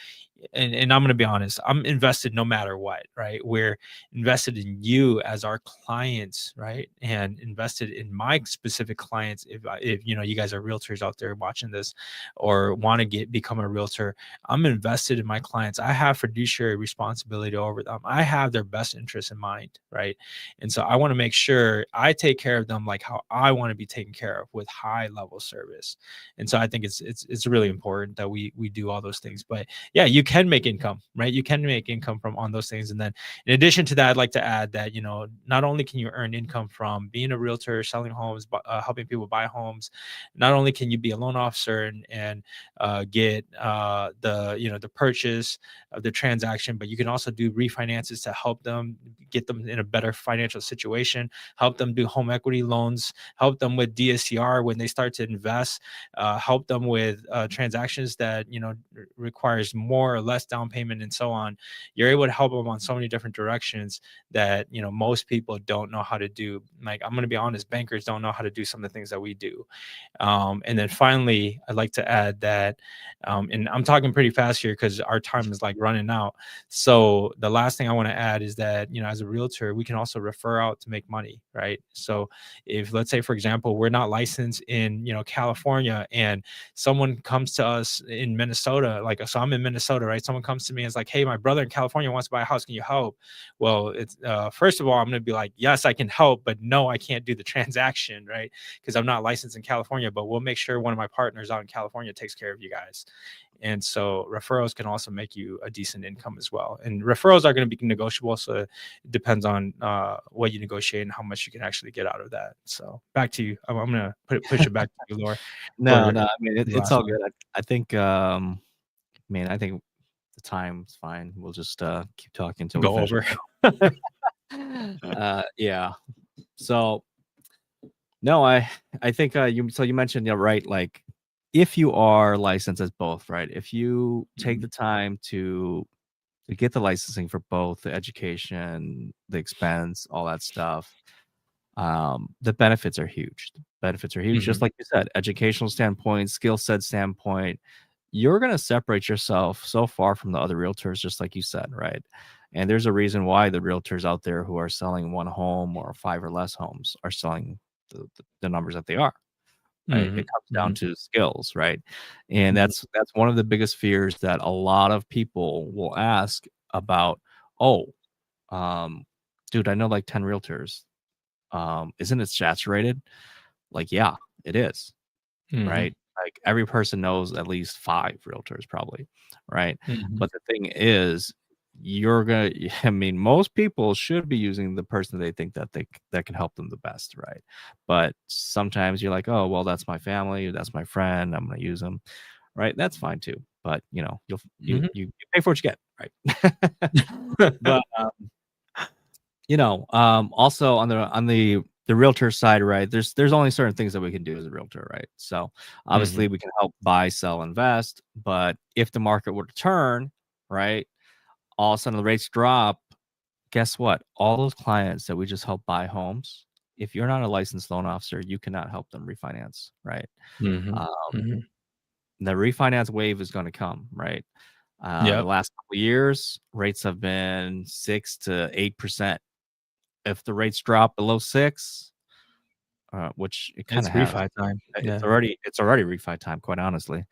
And I'm gonna be honest, I'm invested no matter what, right? We're invested in you as our clients, right? And invested in my specific clients. If you guys are realtors out there watching this, or want to become a realtor, I'm invested in my clients. I have fiduciary responsibility over them. I have their best interests in mind, right? And so I want to make sure I take care of them like how I want to be taken care of, with high level service. And so I think it's really important that we do all those things. But yeah, you you can make income, right? You can make income from on those things. And then in addition to that, I'd like to add that, not only can you earn income from being a realtor, selling homes, helping people buy homes, not only can you be a loan officer and get the purchase of the transaction, but you can also do refinances to help them get them in a better financial situation, help them do home equity loans, help them with DSCR when they start to invest, help them with transactions that requires more or less down payment and so on. You're able to help them on so many different directions that most people don't know how to do. Like, I'm going to be honest, bankers don't know how to do some of the things that we do. And then finally, I'd like to add that, and I'm talking pretty fast here because our time is like running out. So the last thing I want to add is that, as a realtor, we can also refer out to make money, right? So if, let's say, for example, we're not licensed in, California, and someone comes to us in Minnesota, like, so I'm in Minnesota, right? Someone comes to me and is like, hey, my brother in California wants to buy a house. Can you help? Well, it's first of all, I'm going to be like, yes, I can help, but no, I can't do the transaction, right? Because I'm not licensed in California, but we'll make sure one of my partners out in California takes care of you guys. And so referrals can also make you a decent income as well. And referrals are going to be negotiable. So it depends on what you negotiate and how much you can actually get out of that. So back to you. I'm going to push it back to you, Laura. No, I mean, The it's last all one. good. I think, I think the time's fine. We'll just keep talking until we Go finish. over. Yeah. So no, I think you mentioned, right, like, if you are licensed as both, right? If you take the time to get the licensing for both, the education, the expense, all that stuff, the benefits are huge. The benefits are huge, just Mhm. like you said, educational standpoint, skill set standpoint. You're gonna separate yourself so far from the other realtors, just like you said, right? And there's a reason why the realtors out there who are selling one home or five or less homes are selling the numbers that they are, right? It Mhm. comes down Mhm. to skills, right? And Mhm. that's one of the biggest fears that a lot of people will ask about. Oh, um, dude, I know like 10 realtors. Isn't it saturated? Like, yeah, it is, Mhm. right? Like, every person knows at least 5 realtors probably, right? Mhm. But the thing is, you're gonna I mean, most people should be using the person they think that can help them the best, right? But sometimes you're like, "Oh, well, that's my family, that's my friend, I'm gonna use them." Right? That's fine too, but, Mhm. you pay for what you get, right? But, also on the realtor side, right, there's only certain things that we can do as a realtor, right? So obviously Mhm. we can help buy, sell, invest, but if the market were to turn, right, all of a sudden the rates drop, guess what? All those clients that we just helped buy homes, if you're not a licensed loan officer, you cannot help them refinance, right? Mhm. Um, Mhm. the refinance wave is going to come, right? The Yep. last couple of years, rates have been 6 to 8%. If the rates drop below 6, which it It's kinda has, refi time. Yeah. it's already refi time, quite honestly.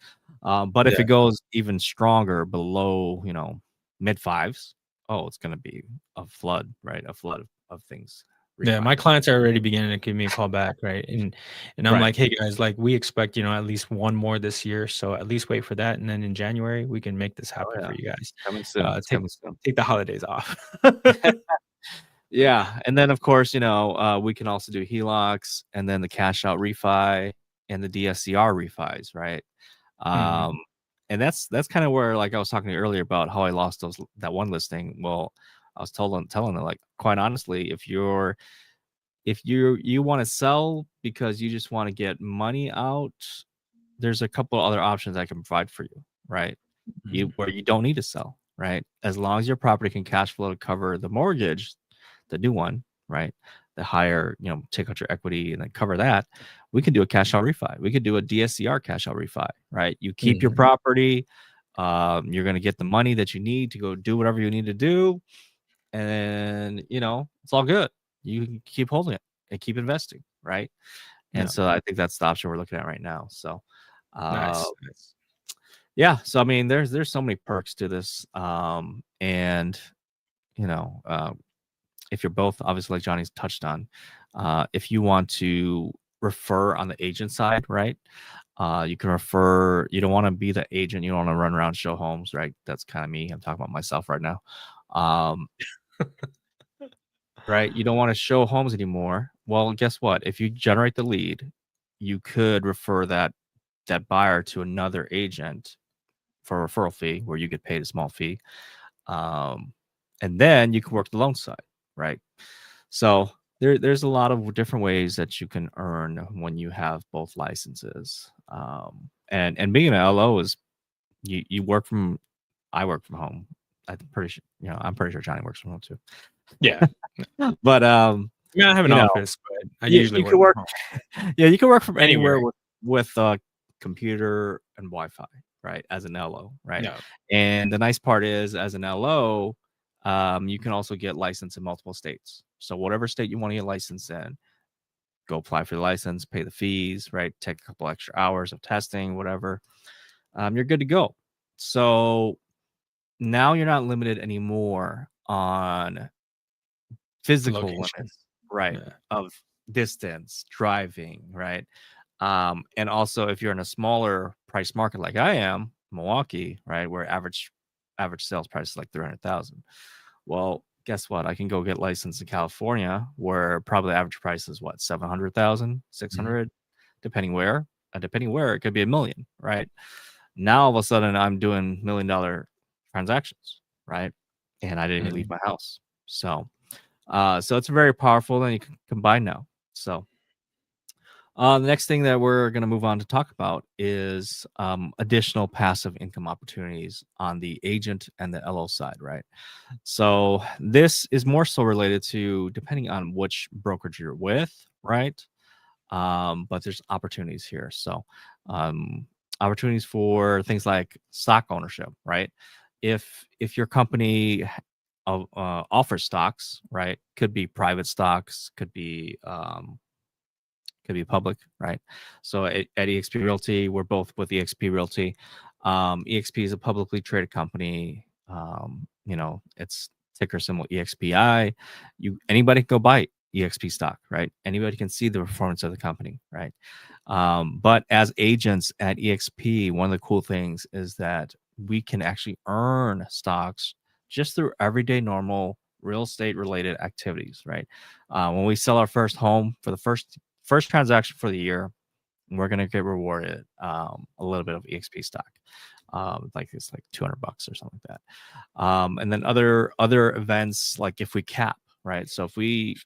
But if Yeah. it goes even stronger below, mid 5s, oh, it's gonna be a flood, right? A flood of things Yeah, refi. my clients are already beginning to give me a call back, right? And I'm Right. like, "Hey guys, like we expect, at least one more this year, so at least wait for that, and then in January we can make this Oh, happen yeah. for you guys. It's coming soon. It's Take coming soon. the holidays off." Yeah, and then, of course, we can also do HELOCs and then the cash out refi and the DSCR refis, right? Mhm. Um, and that's kinda where, like, I was talking to you earlier about how I lost that one listing. Well, I was telling them, like, quite honestly, if you wanna sell because you just wanna get money out, there's a couple other options I can provide for you, right? Mhm. Where you don't need to sell, right? As long as your property can cash flow to cover the mortgage, the new one, right? The higher, take out your equity and then cover that. We can do a cash out refi. We could do a DSCR cash out refi, right? You keep your Mhm. property. You're going to get the money that you need to go do whatever you need to do. And, it's all good. You can keep holding it and keep investing, right? And Yeah. so I think that's the option we're looking at right now. So, uh, Nice. Nice. yeah. So, I mean, there's so many perks to this. And, you know, uh, if you're both, obviously, like Johnny's touched on, if you want to refer on the agent side, right? You can refer. You don't want to be the agent. You don't want to run around show homes, right? That's kind of me. I'm talking about myself right now. Um, right? You don't want to show homes anymore. Well, guess what? If you generate the lead, you could refer that buyer to another agent for a referral fee, where you get paid a small fee. Um, and then you can work the loan side, right? So there's a lot of different ways that you can earn when you have both licenses. And being an LO is you work from. I work from home. I'm pretty sure Johnny works from home too. Yeah. But I mean, I have an you know, office, but I you usually you work can from work. home. Yeah, you can work from anywhere Anywhere. with computer and Wi-Fi, right? As an LO, right? Yeah. And the nice part is, as an LO, you can also get licensed in multiple states. So whatever state you want to get licensed in, go apply for the license, pay the fees, right? Take a couple extra hours of testing, whatever. You're good to go. So now you're not limited anymore on The physical location. limits, right? Yeah. Of distance, driving, right? And also, if you're in a smaller price market like I am, Milwaukee, right, where average sales price is like 300,000. Well, guess what? I can go get licensed in California, where probably average price is what, 700,000, six Mhm. hundred, depending where. Depending where, it could be a million, right? Now all of a sudden I'm doing $1 million transactions, right? And I didn't even leave Mhm. my house. So it's very powerful, and you can combine now. So the next thing that we're going to move on to talk about is additional passive income opportunities on the agent and the LO side, right? So this is more so related to, depending on which brokerage you're with, right? But there's opportunities here. So um, opportunities for things like stock ownership, right? If your company offers stocks, right? Could be private stocks, could be public, right? So at EXP Realty, we're both with EXP Realty. EXP is a publicly traded company. It's ticker symbol EXPI. Anybody can go buy EXP stock, right? Anybody can see the performance of the company, right? But as agents at EXP, one of the cool things is that we can actually earn stocks just through everyday normal real estate related activities, right? When we sell our first home for the first transaction for the year, we're gonna get rewarded a little bit of EXP stock. Like it's like $200 or something like that. And then other events, like if we cap, right? So if we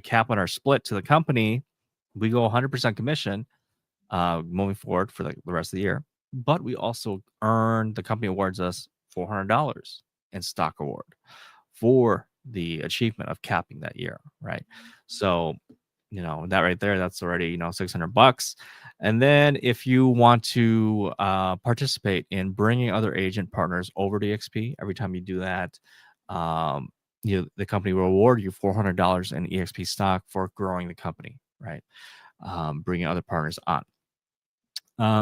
cap on our split to the company, we go 100% commission moving forward for the rest of the year. But we also earn, the company awards us $400 in stock award for the achievement of capping that year, right? So, that right there, that's already, $600. And then if you want to participate in bringing other agent partners over to EXP, every time you do that, um, the company will reward you $400 in EXP stock for growing the company, right? Bringing other partners on.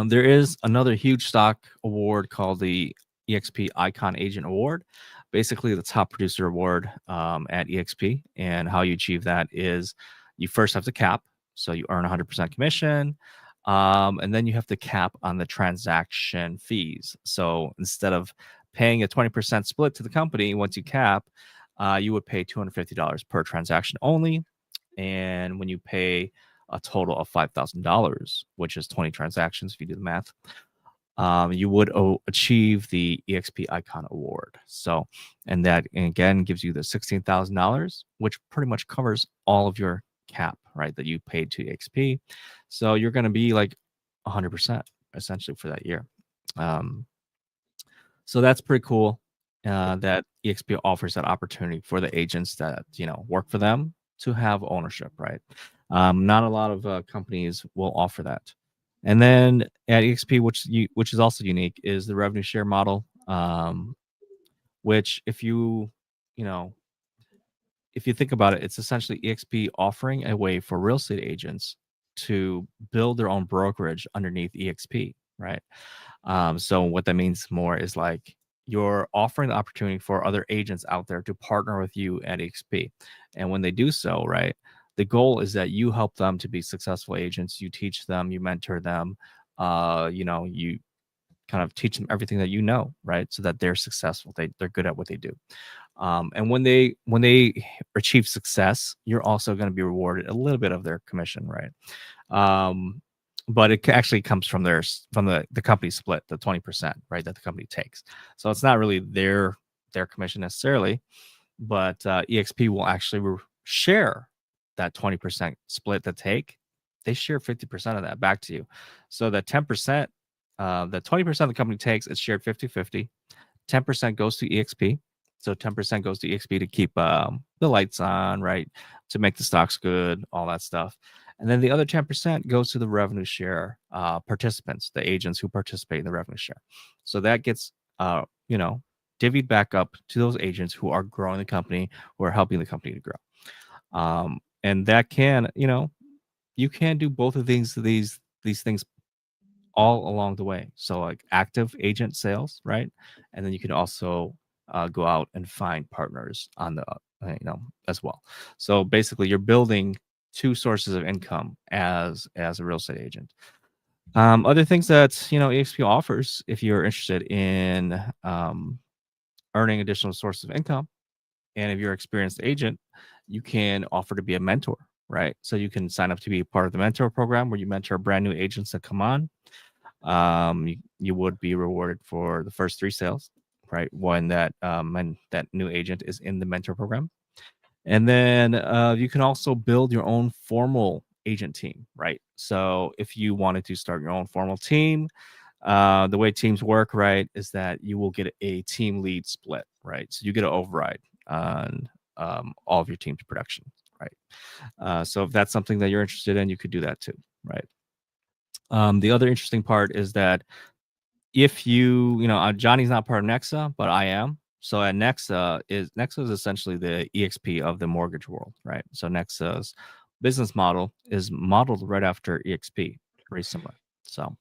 There is another huge stock award called the EXP Icon Agent Award, basically the top producer award at EXP. And how you achieve that is you first have to cap, so you earn 100% commission, and then you have to cap on the transaction fees. So instead of paying a 20% split to the company, once you cap, you would pay $250 per transaction only. And when you pay a total of $5,000, which is 20 transactions if you do the math, you would achieve the EXP Icon Award. So, and that again gives you the $16,000, which pretty much covers all of your cap, right, that you paid to EXP. So you're going to be like 100% essentially for that year. Um, so that's pretty cool that EXP offers that opportunity for the agents that work for them to have ownership, right? Not a lot of companies will offer that. And then at EXP, which is also unique, is the revenue share model, which you know if you think about it, it's essentially EXP offering a way for real estate agents to build their own brokerage underneath EXP, right? So what that means more is like you're offering the opportunity for other agents out there to partner with you at EXP. And when they do so, right, the goal is that you help them to be successful agents. You teach them, you mentor them, You kind of teach them everything that you know, right? So that they're successful. They're good at what they do. And when they achieve success, you're also going to be rewarded a little bit of their commission, right? Um, but it actually comes from from the company split, the 20%, right, that the company takes. So it's not really their commission necessarily, but EXP will actually share that 20% split that take. They share 50% of that back to you. So that 10%, the 20% the company takes, it's shared 50-50. 10% goes to EXP. So 10% goes to EXP to keep the lights on, right? To make the stocks good, all that stuff. And then the other 10% goes to the revenue share participants, the agents who participate in the revenue share. So that gets, divvied back up to those agents who are growing the company, who are helping the company to grow. And that can, you can do both of these things all along the way. So like active agent sales, right? And then you can also go out and find partners on the as well. So basically, you're building two sources of income as a real estate agent. Other things that EXP offers, if you're interested in earning additional sources of income, and if you're an experienced agent, you can offer to be a mentor, right? So you can sign up to be part of the mentor program where you mentor brand new agents that come on. You would be rewarded for the first three sales, right? When that new agent is in the mentor program. And then you can also build your own formal agent team, right? So if you wanted to start your own formal team, the way teams work, right, is that you will get a team lead split, right? So you get an override on all of your team's production, right? So if that's something that you're interested in, you could do that too, right? The other interesting part is that if Johnny's not part of Nexa, but I am. So at Nexa is essentially the EXP of the mortgage world, right? So Nexa's business model is modeled right after EXP, very similar. So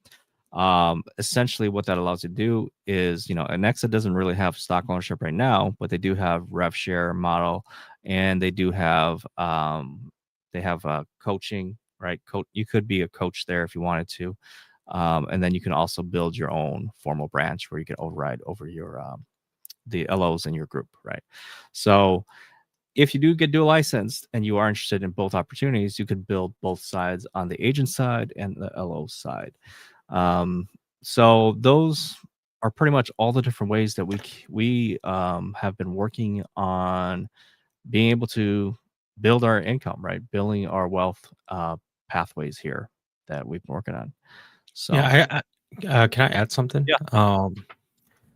essentially what that allows you to do is, Nexa doesn't really have stock ownership right now, but they do have rev share model, and they have coaching, right? You could be a coach there if you wanted to. And then you can also build your own formal branch where you can override over your the LOs in your group, right? So if you do get dual licensed and you are interested in both opportunities, you could build both sides on the agent side and the LO side. So those are pretty much all the different ways that we have been working on being able to build our income, right? Building our wealth pathways here that we've been working on. So Can I add something? yeah.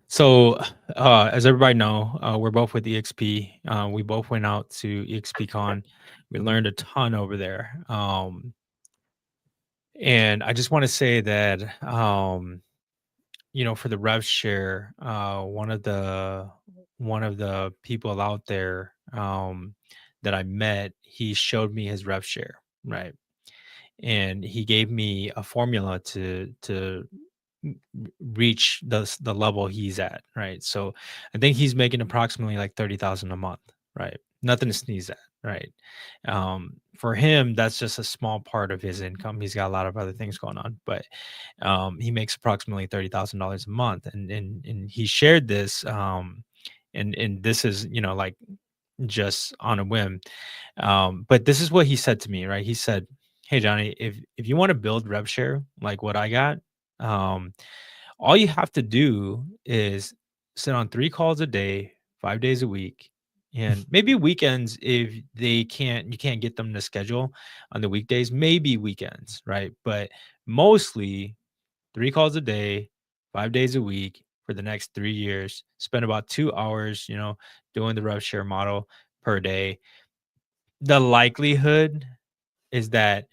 So as everybody know, we're both with EXP. We both went out to EXPCon. We learned a ton over there. And I just want to say that for the rev share, one of the people out there that I met, he showed me his rev share, right? And he gave me a formula to reach the level he's at, right? So I think he's making approximately like 30,000 a month, right? Nothing to sneeze at, right? For him, that's just a small part of his income. He's got a lot of other things going on, but he makes approximately $30,000 a month, and he shared this, and this is like just on a whim, but this is what he said to me, right? He said, "Hey Johnny, if you want to build rev share like what I got, um, all you have to do is sit on 3 calls a day, 5 days a week, and maybe weekends if you can't get them to schedule on the weekdays, maybe weekends, right? But mostly 3 calls a day, 5 days a week for the next 3 years. Spend about 2 hours, doing the rev share model per day. The likelihood is that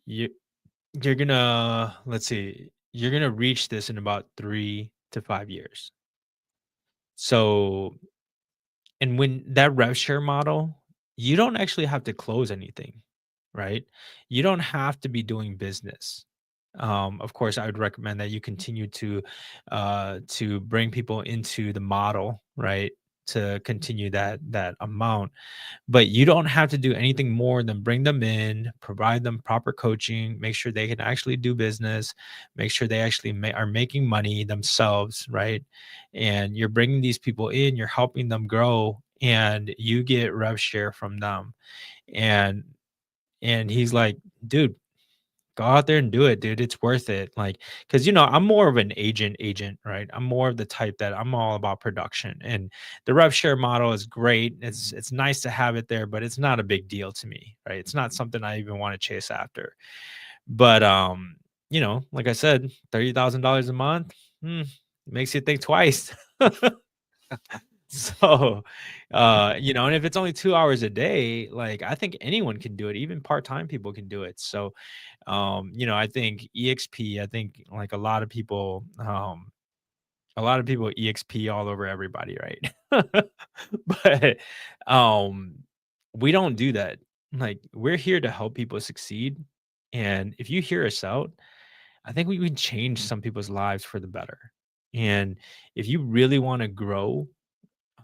you you're gonna let's see, you're gonna reach this in about 3 to 5 years. So, and when that rev share model, you don't actually have to close anything, right? You don't have to be doing business. Of course, I would recommend that you continue to bring people into the model, right? to continue that amount. But you don't have to do anything more than bring them in, provide them proper coaching, make sure they can actually do business, make sure they actually are making money themselves, right? And you're bringing these people in, you're helping them grow, and you get rev share from them. And he's like, dude, go out there and do it, dude. It's worth it. Like, because I'm more of an agent, right? I'm more of the type that I'm all about production. And the rev share model is great. It's nice to have it there, but it's not a big deal to me, right? It's not something I even want to chase after. But like I said, $30,000 a month, makes you think twice. So, and if it's only 2 hours a day, like, I think anyone can do it, even part-time people can do it. So, I think EXP, I think, like, a lot of people EXP all over everybody, right? But, um, we don't do that. Like, we're here to help people succeed, and if you hear us out, I think we can change some people's lives for the better. And if you really wanna grow,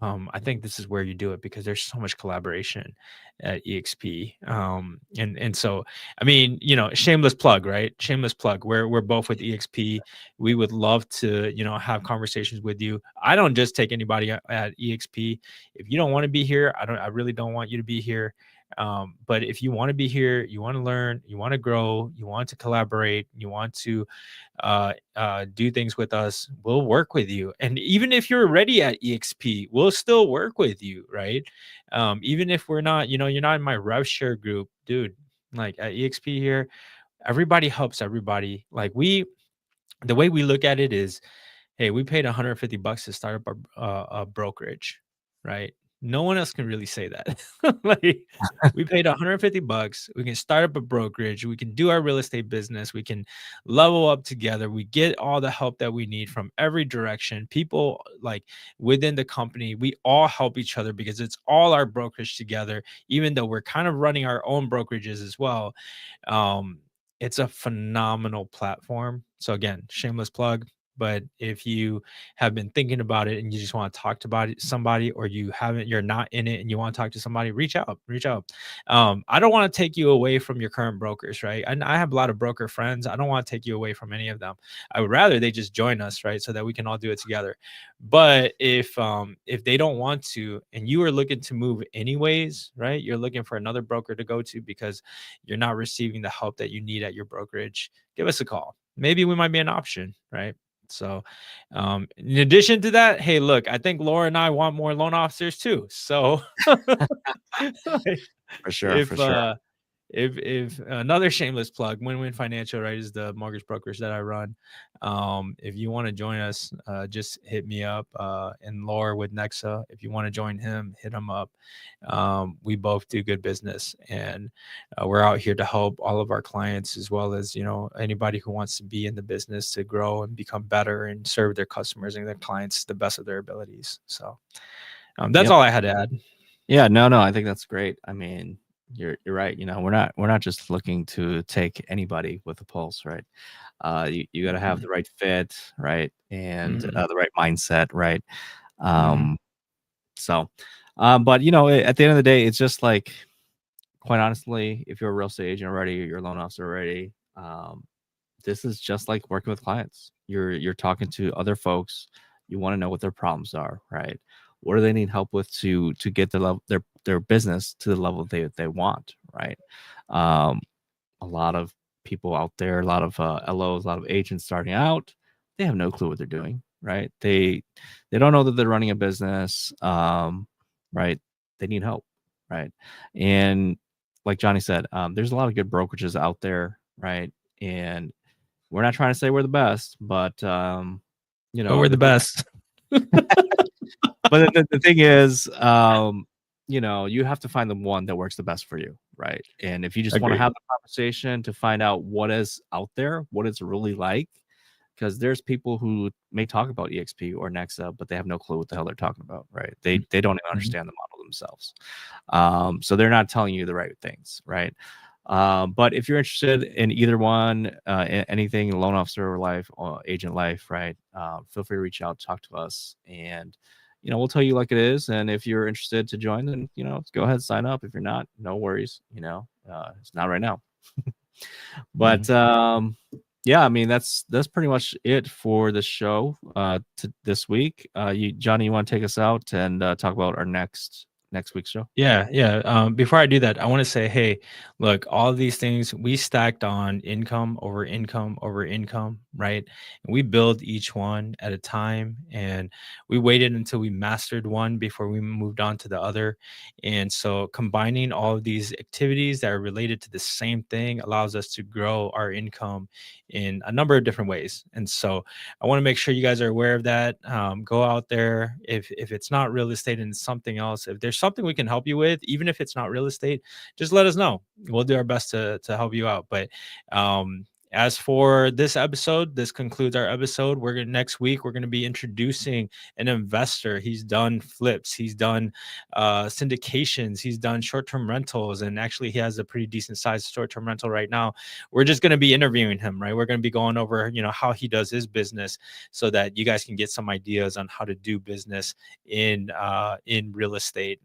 I think this is where you do it because there's so much collaboration at EXP. And so, I mean, shameless plug, right? Shameless plug. We're both with EXP. We would love to, have conversations with you. I don't just take anybody at EXP. If you don't want to be here, I really don't want you to be here. But if you want to be here, you want to learn, you want to grow, you want to collaborate, you want to do things with us, we'll work with you. And even if you're already at EXP, we'll still work with you, right? Even if we're not, you're not in my rev share group, dude. Like at EXP here, everybody helps everybody. Like the way we look at it is, hey, we paid $150 to start up a brokerage, right? No one else can really say that. Like, we paid $150. We can start up a brokerage. We can do our real estate business. We can level up together. We get all the help that we need from every direction. People like within the company, we all help each other because it's all our brokerage together, even though we're kind of running our own brokerages as well. Um, it's a phenomenal platform. So again, shameless plug. But if you have been thinking about it and you just want to talk to somebody, or you're not in it and you want to talk to somebody, reach out. I don't want to take you away from your current brokers, right? And I have a lot of broker friends. I don't want to take you away from any of them. I would rather they just join us, right? So that we can all do it together. But if they don't want to, and you are looking to move anyways, right? You're looking for another broker to go to because you're not receiving the help that you need at your brokerage, give us a call. Maybe we might be an option, right? So, in addition to that, hey, look, I think Laura and I want more loan officers too. So, like, For sure, if for sure. if another shameless plug, Win-Win Financial, right, is the mortgage brokers that I run. If you want to join us, just hit me up. And Laura with Nexa, if you want to join him, hit him up. We both do good business, and we're out here to help all of our clients, as well as anybody who wants to be in the business to grow and become better and serve their customers and their clients the best of their abilities. So that's Yep. all I had to add. Yeah, no, I think that's great. I mean, you're right. We're not just looking to take anybody with a pulse, right? You got to have Mhm. the right fit, right, and Mhm. the right mindset, right. Mhm. Um, so, but at the end of the day, it's just like, quite honestly, if you're a real estate agent already, or you're a loan officer already, this is just like working with clients. You're talking to other folks. You want to know what their problems are, right? What do they need help with to get the level their business to the level they want, right? Um, a lot of people out there, a lot of LOs, a lot of agents starting out, they have no clue what they're doing, right? They don't know that they're running a business, right? They need help, right? And like Johnny said, there's a lot of good brokerages out there, right? And we're not trying to say we're the best, but But we're the the thing, best. but the thing is, you have to find the one that works the best for you, right? And if you just want to Agreed. have the conversation to find out what is out there, what it's really like, because there's people who may talk about EXP or Nexa, but they have no clue what the hell they're talking about, right? They don't even Mhm. understand the model themselves. So they're not telling you the right things, right? But if you're interested in either one, anything loan officer or life or agent life, right? Feel free to reach out, talk to us, and we'll tell you like it is. And if you're interested to join, then, go ahead, sign up. If you're not, no worries. It's not right now. But yeah, I mean, that's pretty much it for the show this week. Johnny, you want to take us out and talk about our next week's show? Yeah, yeah. Before I do that, I want to say, hey, look, all these things we stacked on income over income over income, right? And we build each one at a time, and we waited until we mastered one before we moved on to the other. And so, combining all of these activities that are related to the same thing allows us to grow our income in a number of different ways. And so, I want to make sure you guys are aware of that. Go out there. If it's not real estate and it's something else, if there's something we can help you with, even if it's not real estate, just let us know. We'll do our best to help you out. But as for this episode, this concludes our episode. Next week we're gonna be introducing an investor. He's done flips, he's done syndications, he's done short-term rentals, and actually he has a pretty decent sized short-term rental right now. We're just gonna be interviewing him, right? We're gonna be going over, how he does his business, so that you guys can get some ideas on how to do business in real estate.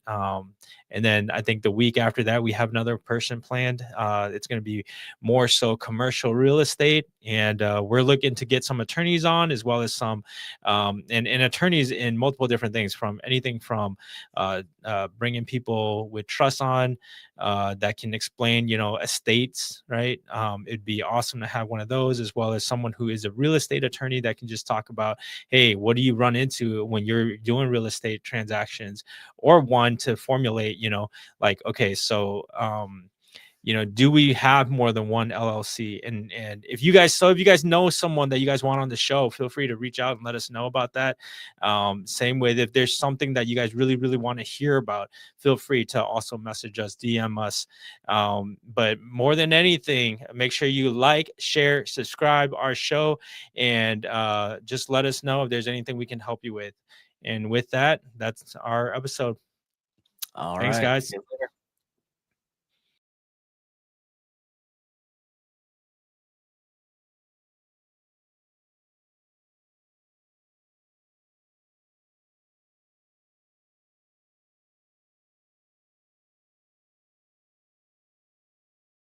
And then I think the week after that, we have another person planned. It's going to be more so commercial real estate. And we're looking to get some attorneys on, as well as some and attorneys in multiple different things, from anything from bringing people with trust on that can explain, estates, right? It'd be awesome to have one of those, as well as someone who is a real estate attorney that can just talk about, hey, what do you run into when you're doing real estate transactions? Or one to formulate, like, okay, so do we have more than one LLC? And if you guys know someone that you guys want on the show, feel free to reach out and let us know about that. Same way, if there's something that you guys really, really want to hear about, feel free to also message us, DM us. But more than anything, make sure you like, share, subscribe our show, and just let us know if there's anything we can help you with. And with that, that's our episode. All Thanks, right. guys.